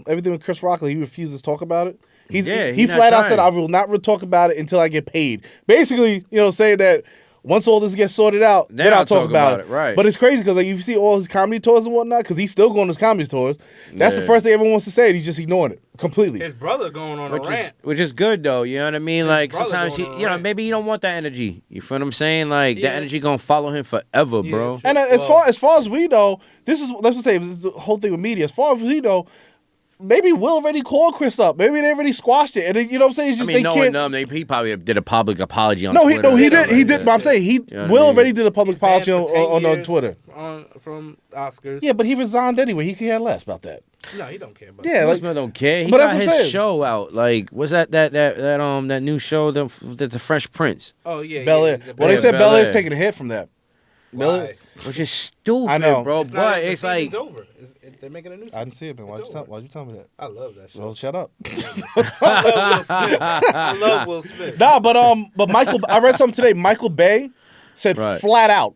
the everything with Chris Rock? Like, he refused to talk about it. He he's not flat out said, trying. "I will not talk about it until I get paid." Basically, saying that once all this gets sorted out, then I'll talk about it. Right. But it's crazy because like you see all his comedy tours and whatnot, because he's still going to his comedy tours. That's the Yeah. first thing everyone wants to say, and he's just ignoring it completely. His brother going on a rant. Which is good though, you know what I mean? Like brother sometimes he, going on a rant. maybe you don't want that energy. You feel what I'm saying? Like Yeah. that energy gonna follow him forever, Yeah, bro. sure. And Well- as far as we know, this is let's just say the whole thing with media. As far as we know, maybe Will already called Chris up. Maybe they already squashed it, and you know what I'm saying? It's I just mean, they knowing can't. them, he probably did a public apology on No, Twitter. he or did. something He like did. that. But I'm saying You know what I Will mean? already did a public He's banned apology for 10 on years Twitter. from Oscars. Yeah, but he resigned anyway. He care less about that. No, he don't care about Yeah, Will like Smith don't care. He but got that's what I'm his saying. show out. Like, what's that new show that's the Fresh Prince, Oh yeah, Bel Air. yeah. Well, they Yeah, said Bel Air's Bel-Air. taking a hit from that. Bel Air. Why? which is stupid, I know. bro. It's not- But the it's like season's over. They're making a new. I didn't see it, man. It's over. Why'd you tell me that? I love that show. Well, shut up. I love Will Smith. I love Will Smith. Nah, but Michael, I read something today. Michael Bay said Right. flat out,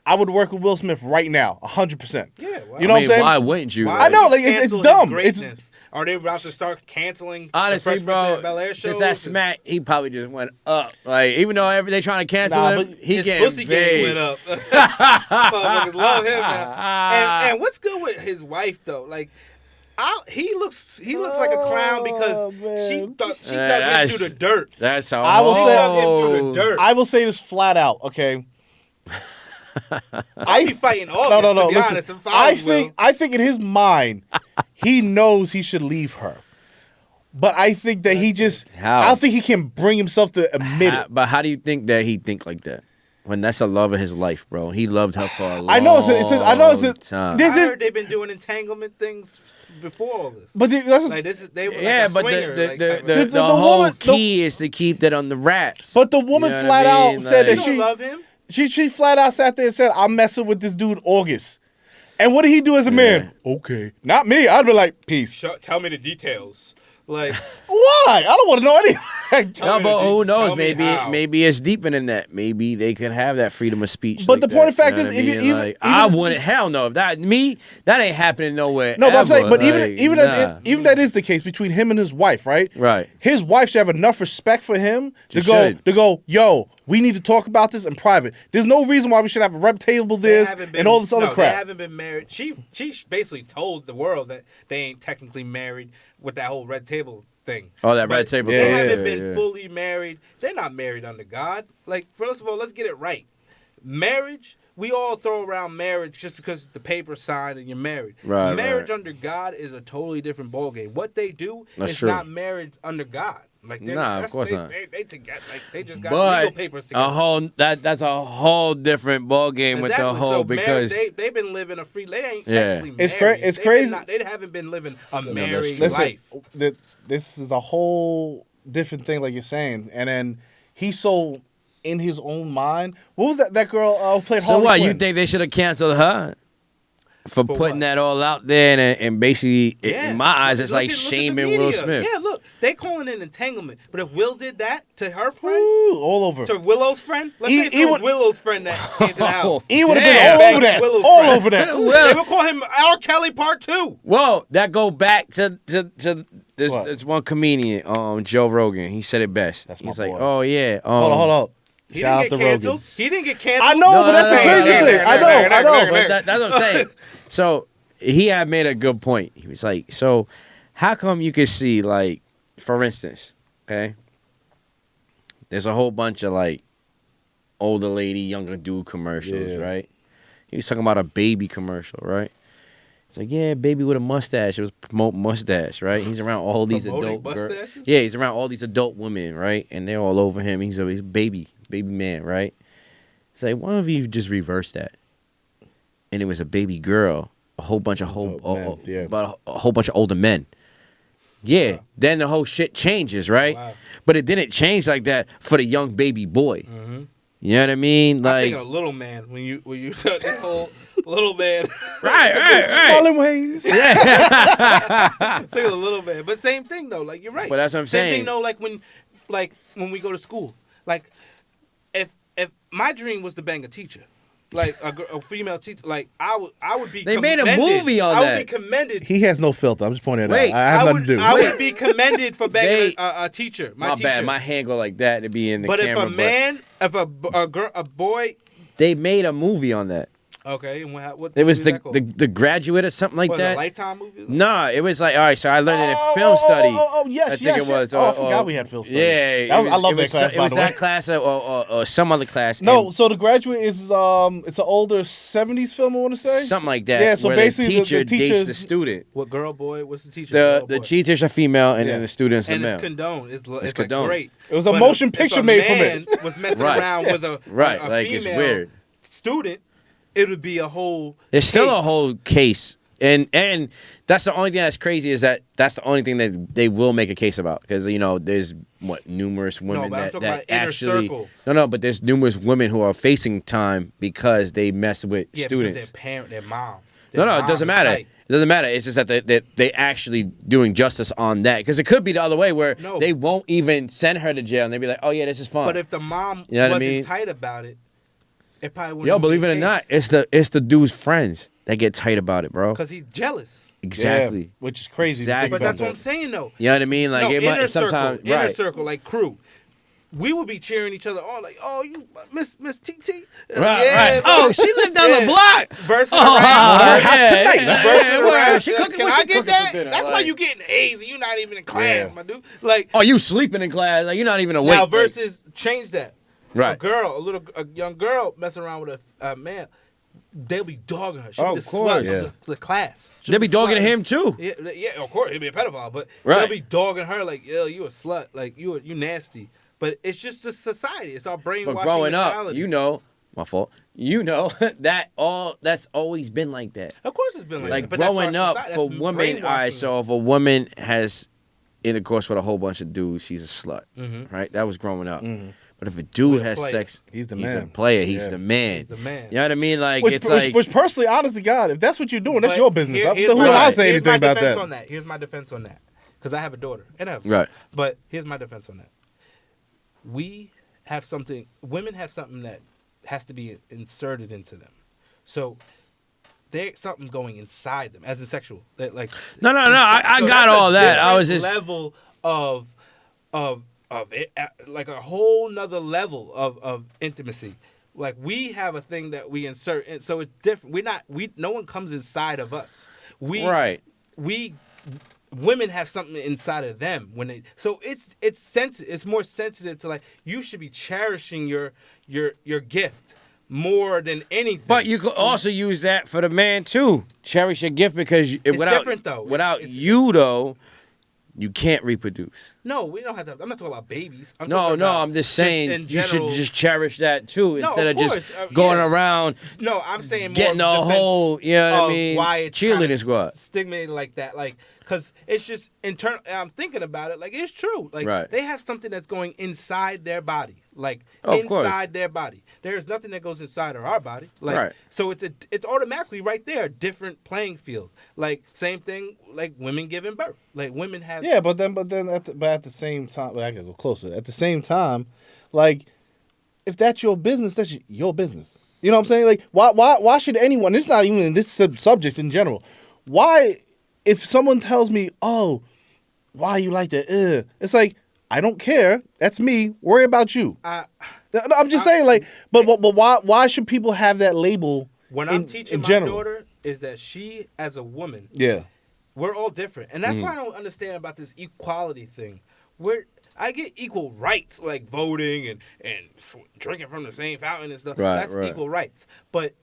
"I would work with Will Smith right now, 100%." Yeah, why? You know what I'm saying? Why wouldn't you? Why I know, would like, you it's cancel his dumb. greatness? Are they about to start canceling Honestly, the bro, Bel-Air shows? since that smack, he probably just went up. Like, even though they trying to cancel Nah, him, but he his getting pussy paid. game went up. Motherfuckers love him now. And what's good with his wife though? Like, he looks like a clown because she dug him through the dirt. That's a I will She say- dug him through the dirt. I will say this flat out, okay? I be fighting August, No. to be Listen, honest. If I think in his mind, he knows he should leave her. But I think that he just, How? I don't think he can bring himself to admit it. But how do you think that he think like that? When that's the love of his life, bro. He loved her for a long I know it's time. this- I heard they've been doing entanglement things before all this. But that's Like they were Yeah, like a but swinger, the like, the The whole woman- key is to keep that on the wraps. But the woman You know what flat I mean? out said you that don't love him. she flat out sat there and said, "I'm messing with this dude August." And what did he do as a man? Okay, not me. I'd be like, "Peace." Tell me the details. Like, Why? I don't want to know anything. No, but who knows? tell me how. Maybe it's deeper than that. Maybe they could have that freedom of speech. But like the point that, of fact you is, know what I even- mean? even- Like, I even- wouldn't. Hell no. If that ain't happening nowhere. No, but I'm saying, ever. but Like, even nah. that is the case between him and his wife, right? Right. His wife should have enough respect for him She to go should. yo, we need to talk about this in private. There's no reason why we should have a rep table this and all this other crap. They haven't been married. She basically told the world that they ain't technically married with that whole red table thing. Oh, that But red table They talk. haven't Yeah, been yeah. fully married. They're not married under God. Like, first of all, let's get it right. Marriage, we all throw around marriage just because the paper's signed and you're married. Right, Marriage right. under God is a totally different ballgame. What they do That's is true. not marriage under God. Like, Nah, of course not. They together. Like, they just got legal But papers together. a whole that's a whole different ball game with the Exactly. whole So because they've been living a free. They ain't Yeah. technically It's married. it's They've been crazy. they haven't been living a that's married true. Listen, life. this is a whole different thing, like you're saying. And then he's so in his own mind. What was that girl who played so Harley what Quinn? you think they should have canceled her for For putting what? that all out there and basically Yeah. in my eyes it's Look like at the shaming media. Will Smith. Yeah, look, they calling it entanglement. But if Will did that to her friend, Ooh, all over. to Willow's friend, let's He- say he it was would- Willow's friend that came to the house. He would have been Damn. all over that. Willow's All friend. over that. Well- They would call him R. Kelly Part 2. Well, that go back to this What? this one comedian, Joe Rogan. He said it best. That's my He's like, boy. oh yeah, Hold on. He Shout out didn't to get canceled. Rogan. He didn't get canceled. I know, No, but that's no, the no, crazy no, thing. no, I no, know. But that's what I'm saying. So he had made a good point. He was like, so how come you could see, like, for instance, okay, there's a whole bunch of like older lady, younger dude commercials, Yeah. right? He was talking about a baby commercial, right? It's like, yeah, baby with a mustache. It was promote mustache, right? He's around all these Promoting adult girls. mustaches? Yeah, he's around all these adult women, right? And they're all over him. He's a baby man, right? It's like, why don't you just reverse that? And it was a baby girl, a whole bunch of men, yeah. but a whole bunch of older men. Yeah, then the whole shit changes, right? Wow. But it didn't change like that for the young baby boy. Mm-hmm. You know what I mean? I'm Like, thinking of Little Man when you said the whole Little Man. right. Marlon Wayans. Think of the Little Man, but same thing though. Like you're right. But that's what I'm same saying. thing though. Like when we go to school, like if my dream was to bang a teacher, like a female teacher, like I would be. They made a commended. movie on I that. would be commended. He has no filter. I'm just pointing it Wait, out. I have nothing to do. I would be commended for banging They- a teacher. My my teacher. bad. My hand go like that to be in the but camera. if a man, if a boy, they made a movie on that. okay, and what It was movie is that called? the Graduate or something like Was it a that. Lifetime movie? Nah, it was like, all right. So I learned it in film study. Yes, I think it was. I forgot we had film study. Yeah, That was- I love it that was class, It by was the way. that class or some other class. No, and so The Graduate is it's an older '70s film. I want to say something like that. Yeah, so where basically the teacher the teacher- dates the student. What girl, boy? What's the teacher? The girl, the boy? teachers are female and Yeah. then the students are and male. it's condoned. It's like condoned. great. It was a But motion if picture a made from man it. was messing Right. around with a Right, a like, female it's weird. student, it would be a whole. There's still a case. whole case, and that's the only thing that's crazy is that's the only thing that they will make a case about because there's numerous women but I'm that, talking that about inner actually circle. but there's numerous women who are facing time because they mess with Yeah, students. because their parent, their mom. No, Their it mom doesn't is matter. tight. It doesn't matter. It's just that they actually doing justice on that because it could be the other way where No. they won't even send her to jail and they be like, oh yeah, this is fun. But if the mom You know what I wasn't mean? tight about it, it probably wouldn't. Yo, believe it or not, it's the dude's friends that get tight about it, bro. because he's jealous. Exactly. Yeah, which is crazy. Exactly. But To think that's about what I'm saying though. You know what I mean? Like No, it inner might sometimes circle, inner right. circle, like crew. We would be cheering each other on, like, "Oh, you Miss TT, Right. Oh, she lived down the block. Versus Oh, around, house tonight. versus word. around. She cooking. Can What I she get cooking that? for dinner? That's why Like- you getting A's and you're not even in class, Yeah. my dude. Like Oh, you sleeping in class? Like you're not even awake. now, Like, versus change that. Right. A young girl messing around with a man, they'll be dogging her. She'll Oh, be of the course. slut Yeah. of the class. She'll they'll be dogging slut. him too. Yeah, of course, he'll be a pedophile, but Right. they'll be dogging her like, yo, you a slut, like you nasty. But it's just the society. It's our brainwashing But growing mentality. up, you know, my fault. You know that's always been like that. Of course, it's been like, Like that, but that's growing our up society. for That's women. All right, brainwashing so us. if a woman has intercourse with a whole bunch of dudes, she's a slut. Mhm. Right? That was growing up. Mm-hmm. But if a dude With a has player. sex, He's the he's a man. player. He's Yeah. the man. He's the man. You know what I mean? Like Which, it's like which personally, honest to God, if that's what you're doing, that's But your business. here's Who my- am I right. say here's anything my about defense that? on that. Here's my defense on that. Because I have a daughter and I have a son. Right. But here's my defense on that. Women have something that has to be inserted into them. So there's something going inside them as a sexual. That like No. I so got that's a all that. I different was just level of it, like a whole nother level of intimacy. Like we have a thing that we insert, and so it's different. No one comes inside of us. right. Women have something inside of them when they. So it's sensitive. It's more sensitive to like you should be cherishing your gift more than anything. But you could also use that for the man too. Cherish your gift because without different, though. Without you though, you can't reproduce. no, we don't have to. I'm not talking about babies. I'm No, talking about I'm just saying in you general. should just cherish that too No, instead of of just course, going yeah. around No, I'm saying more getting of a defense whole, you know what I of mean, why it's cheerleading kinda squad. stigmated like that, like because it's just internal. I'm thinking about it, like it's true. Like Right. they have something that's going inside their body, like Oh, of course. inside their body. There is nothing that goes inside of our body, like Right. so it's automatically right there, different playing field. Like same thing, like women giving birth, like women have. Yeah, but at the same time, well, I gotta go closer. At the same time, like if that's your business, that's your business. You know what I'm saying? Like why should anyone? It's not even in this subject in general. Why, if someone tells me, oh, why you like that? It's like I don't care. That's me. Worry about you. I'm just saying, like, but why should people have that label? When I'm in teaching my general? daughter, is that she as a woman. Yeah. We're all different, and that's why I don't understand about this equality thing. I get equal rights, like voting and drinking from the same fountain and stuff. Right, That's right. equal rights. But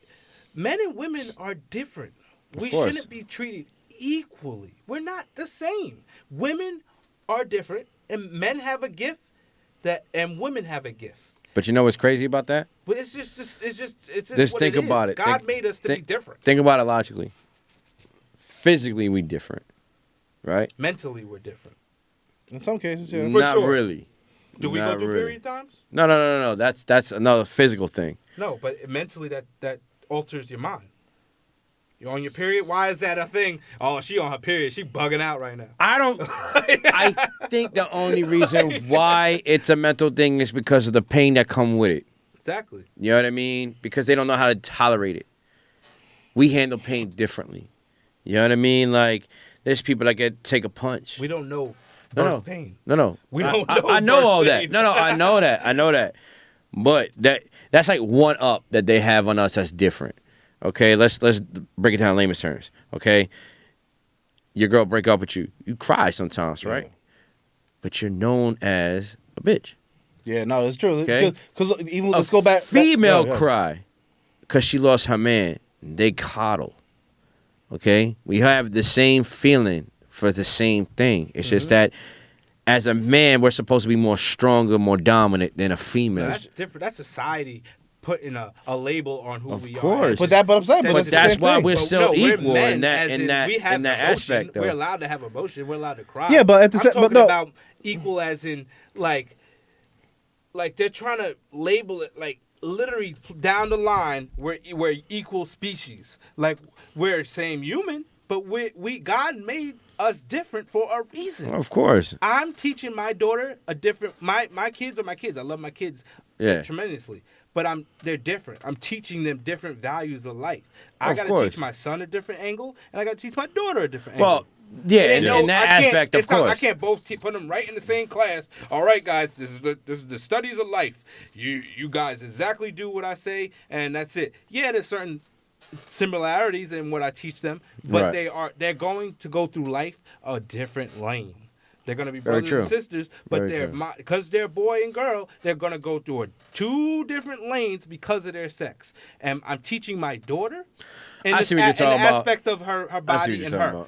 men and women are different. We course. shouldn't be treated equally. We're not the same. Women are different, and men have a gift and women have a gift. But you know what's crazy about that? But it's just Just what think it is. about it. God Think- made us to be different. Think about it logically. Physically, we different, right? Mentally, we're different. In some cases, yeah. For Not sure. really. Do we Not go through really. period times? No. That's another physical thing. No, but mentally that alters your mind. You're on your period. Why is that a thing? Oh, she on her period. She bugging out right now. I don't. I think the only reason why it's a mental thing is because of the pain that come with it. Exactly. You know what I mean? Because they don't know how to tolerate it. We handle pain differently. You know what I mean? Like there's people that take a punch. We don't know No, birth no. pain. No. We I- don't I, know I know all that. birthday. No, I know that. I know that. But that's like one up that they have on us that's different. Okay, let's break it down in layman's terms. Okay, your girl break up with you. You cry sometimes, right? Yeah. But you're known as a bitch. Yeah, no, it's true. Okay. Because even let's go back. Female yeah. cry because she lost her man. They coddle. Okay, we have the same feeling for the same thing. It's just that as a man, we're supposed to be more stronger, more dominant than a female. That's different. That's society putting a label on who Of we course. are. But I'm saying, But but it's the that's same why thing. we're But still no, we're equal men, in that as in that we have in that emotion. aspect. Though. We're allowed to have emotion. We're allowed to cry. Yeah, but at the I'm same- talking but no. about equal as in like they're trying to label it like literally down the line we're equal species. Like we're same human, but we God made us different for a reason. Of course. I'm teaching my daughter a different. My kids are my kids. I love my kids Yeah. tremendously. but they're different. I'm teaching them different values of life. I Of got to course. teach my son a different angle, and I got to teach my daughter a different Well, angle. yeah, And in that I can't- aspect, of it's not- course. I can't both put them right in the same class. All right, guys, this is the studies of life. You guys exactly do what I say, and that's it. Yeah, there's certain similarities in what I teach them, but Right. they're going to go through life a different lane. They're going to be Very brothers true. and sisters, but Very they're true. because they're boy and girl, they're going to go through two different lanes because of their sex. And I'm teaching my daughter, in I this see what you're in the talking about. aspect of her I see what body you're and talking her.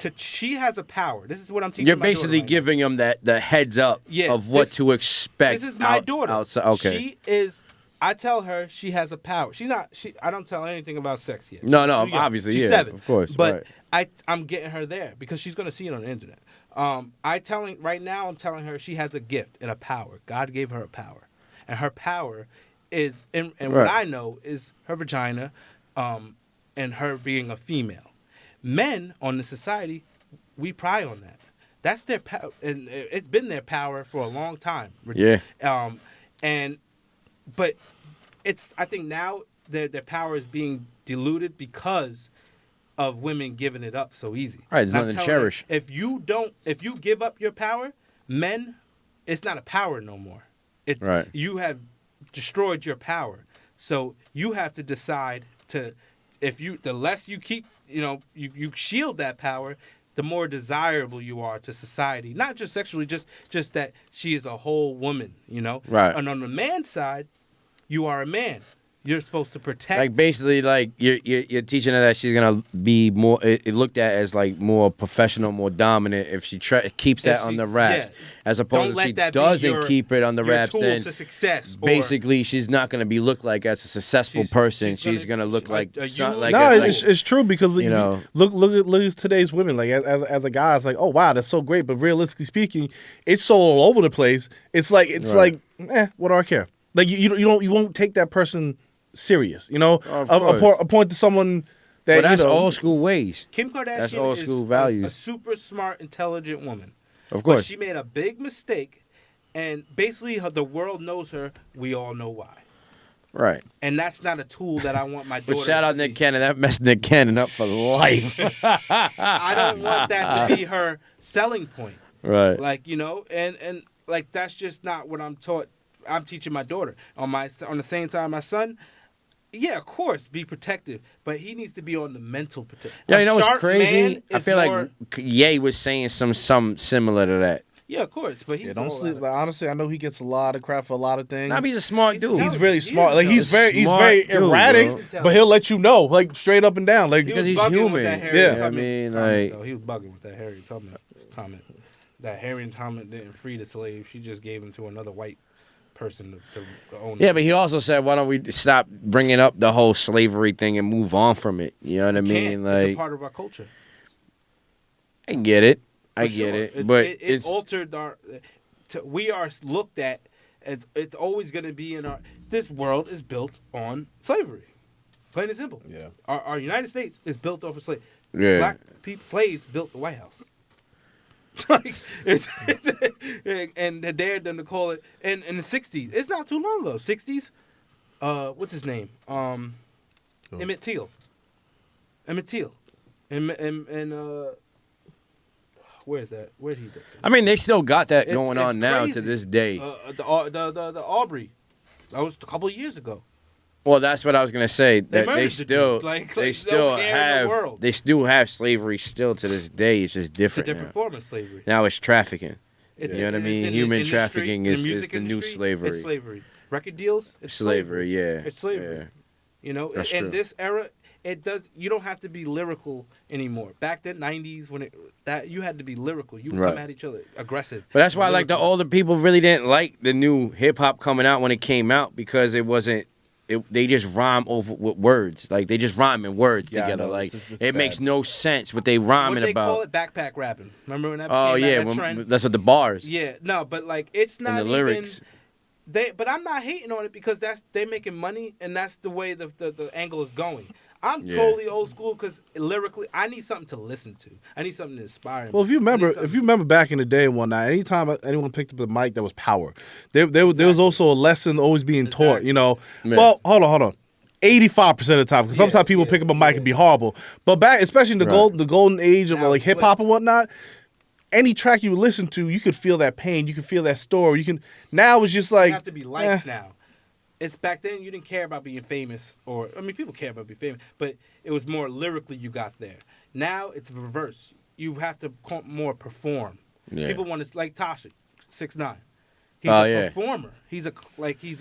about. She has a power. This is what I'm teaching. You're my daughter basically right now. giving them the heads up Yeah, of what this- to expect. This is my daughter. Outside. Okay. She is. I tell her she has a power. She's not. I don't tell her anything about sex yet. No, no, She's young. obviously, she's yeah, 7. of course, But right. I'm getting her there because she's gonna see it on the internet. Right now I'm telling her she has a gift and a power. God gave her a power, and her power is and what Right. I know is her vagina, and her being a female. Men on the society, we pry on that. That's their power, and it's been their power for a long time. Yeah. But I think now their power is being diluted because of women giving it up so easy. Right, there's And I'm nothing to telling cherish. you, if you give up your power, men, it's not a power no more. It's Right. You have destroyed your power. So you have to decide the less you keep, you shield that power, the more desirable you are to society. Not just sexually, just that she is a whole woman, Right. And on the man's side, you are a man. You're supposed to protect. Like basically, like you're teaching her that she's gonna be more it looked at as like more professional, more dominant if she keeps that on the wraps, as Don't opposed to let she that be doesn't your- keep it on the your wraps. tool Then to success. Or basically, she's not gonna be looked like as a successful person. She's gonna look like a like No, like- it's true because you know. look at today's women. Like as a guy, it's like, oh wow, that's so great. But realistically speaking, it's so all over the place. It's like Right. what do I care? Like you won't take that person serious. Of course. A point to someone that But that's you know, old school ways. Kim Kardashian That's old is school a values. super smart, intelligent woman. Of But course. she made a big mistake, and basically the world knows her. We all know why. Right. And that's not a tool that I want my daughter. But shout out to Nick be. Cannon. That messed Nick Cannon up for life. I don't want that to be her selling point. Right. Like and like that's just not what I'm taught. I'm teaching my daughter on the same time my son. Yeah, of course, be protective, but he needs to be on the mental protection. Yeah, you know what's crazy? I feel more, like Ye was saying some similar to that. yeah, of course, but he's Yeah, don't all sleep. out of- Like, honestly, I know he gets a lot of crap for a lot of things. Nah, he's a smart He's dude. He's intelligent. really He smart. is Like he's intelligent. very Smart dude, erratic, bro. but he'll let you know, like straight up and down. Like He Because was he's bugging human. With that Harry Yeah. Tubman I mean, comment, like- though. He was bugging with that Harry Tubman comment. That Harry Tubman didn't free the slave; she just gave him to another white person to own. Yeah, it. but he also said, "Why don't we stop bringing up the whole slavery thing and move on from it?" You know what I mean? Can't. It's a Like, part of our culture. I get it, I For get sure. it, but it it's altered our. We are looked at as it's always going to be in our. This world is built on slavery, plain and simple. Yeah. Our United States is built off of slavery. Yeah. Black people, slaves built the White House. Like and they dared them to call it in the '60s. It's not too long ago. '60s. What's his name? Emmett Till. Emmett Till. And where is that? Where did he go? I mean, they still got that It's- going it's on now to crazy. this day. The Aubrey. That was a couple of years ago. Well, that's what I was gonna say. That murdered they the still, dude. Like, they no still care in the have, world. they still have slavery still to this day. It's just It's a different. different now. form of slavery. Now it's trafficking. It's You know what I it's mean? in the Human industry, trafficking in is music the new industry, slavery. It's slavery. Record deals. It's Slavery, yeah. It's slavery. Yeah. You know, That's in true. this era, it does. You don't have to be lyrical anymore. Back then, '90s, when you had to be lyrical. You would Right. come at each other aggressive. But that's why, like, the lyrical. older people really didn't like the new hip hop coming out when it came out because it wasn't. They just rhyme over with words. Like they just rhyme in words Yeah, I together. know. Like It's it makes bad. no sense what they What rhyming they about. call it, backpack rapping. Remember when that Oh became yeah, that trend? that's what the bars Yeah, no, but like it's not and the even, lyrics. But I'm not hating on it because they making money and that's the way the angle is going. I'm Yeah. totally old school because lyrically, I need something to listen to. I need something to inspire me. Well, if you I need remember back in the day and whatnot, anytime anyone picked up the mic, that was power. There was also a lesson always being taught. You know, Yeah. well, hold on. 85% of the time, because sometimes people pick up a mic and be horrible. But back, especially in the golden age of Now like it's hip hop flipped. and whatnot, any track you listen to, you could feel that pain, you could feel that story. You can now it's just like you have to be liked now. It's back then you didn't care about being famous, or I mean, people care about being famous, but it was more lyrically you got there. Now it's reverse. You have to more perform. Yeah. People want to like Tasha, 6ix9ine. He's Oh, a yeah. performer. He's a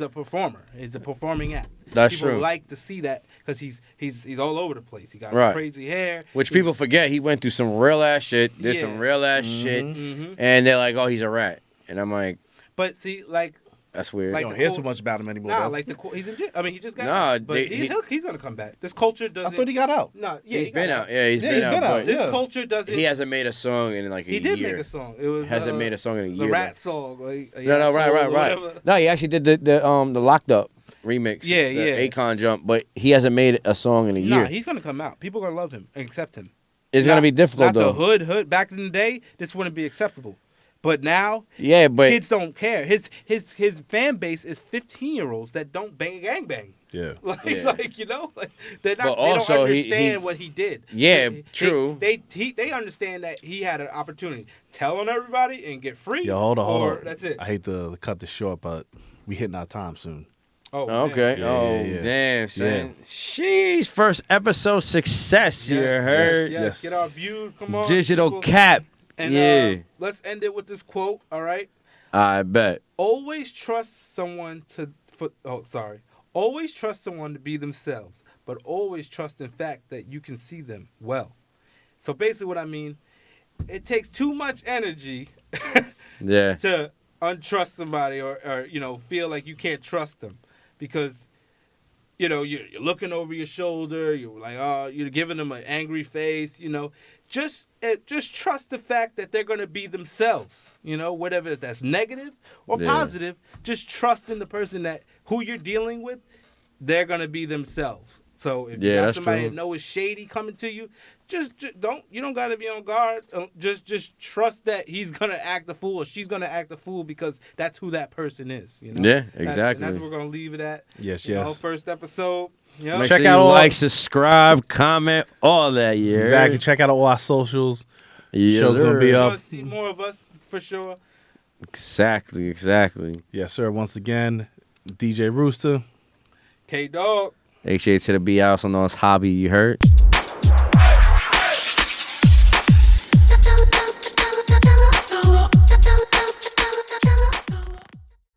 performer. He's a performing act. That's people true. like to see that because he's all over the place. He got Right. crazy hair. Which people forget, he went through some real ass shit, did Yeah. some real ass shit, Mhm. and they're like, oh, he's a rat. And I'm like, But see, like that's weird. Like you don't the hear whole- too much about him anymore. nah, though. like he's in jail. I mean, he just got Nah, out. But they- he's gonna come back. This culture doesn't. I thought he got out. Nah, yeah, he's he got been out. Yeah, he's Yeah, been he's out. been out. but This Yeah. culture doesn't. he hasn't made a song in like a He year. did make a song. It was Hasn't made a song in a the year. Rat song. Like, No, right. whatever. No, he actually did the Locked Up remix. Yeah, the yeah. Akon jump, but he hasn't made a song in a Nah, year. he's gonna come out. People gonna love him and accept him. It's gonna be difficult not though. the hood. Back in the day, this wouldn't be acceptable. But now, Yeah, but kids don't care. His fan base is 15-year-olds that don't gang bang. Yeah. Like you know, like they're not. But They also don't he- understand what he did. Yeah, They- true. They understand that he had an opportunity. Tell on everybody and get free. Yo, hold or on. That's it. I hate to cut this short, but we hitting our time soon. Oh, okay. man. Yeah. Damn, son. Sheesh, first episode success. You heard? Yes. Get our views. Come on. Digital people. KAP. And Yeah. let's end it with this quote. All right. I bet. Always trust someone Always trust someone to be themselves, but always trust in fact that you can see them well. So basically what I mean, it takes too much energy Yeah. to untrust somebody or feel like you can't trust them because you're looking over your shoulder, you're like, oh, you're giving them an angry face, just trust the fact that they're going to be themselves, whatever that's negative or Yeah. positive, just trust in the person that who you're dealing with, they're going to be themselves. So if you Yeah, got that's somebody true. that know is shady coming to you, just don't got to be on guard. Just trust that he's going to act a fool or she's going to act a fool because that's who that person is, Yeah, And exactly. that's what we're going to leave it at. Yes, You know, yes. first episode. Yeah. Make Check sure out you all- like, subscribe, comment, all that. Yeah. Exactly. Check out all our socials. Yes, Show's gonna be sir. You're up. going to see more of us for sure. Exactly. Yes, sir. Once again, DJ Rooster. K-Dog. HA to the B house on those hobby. You heard?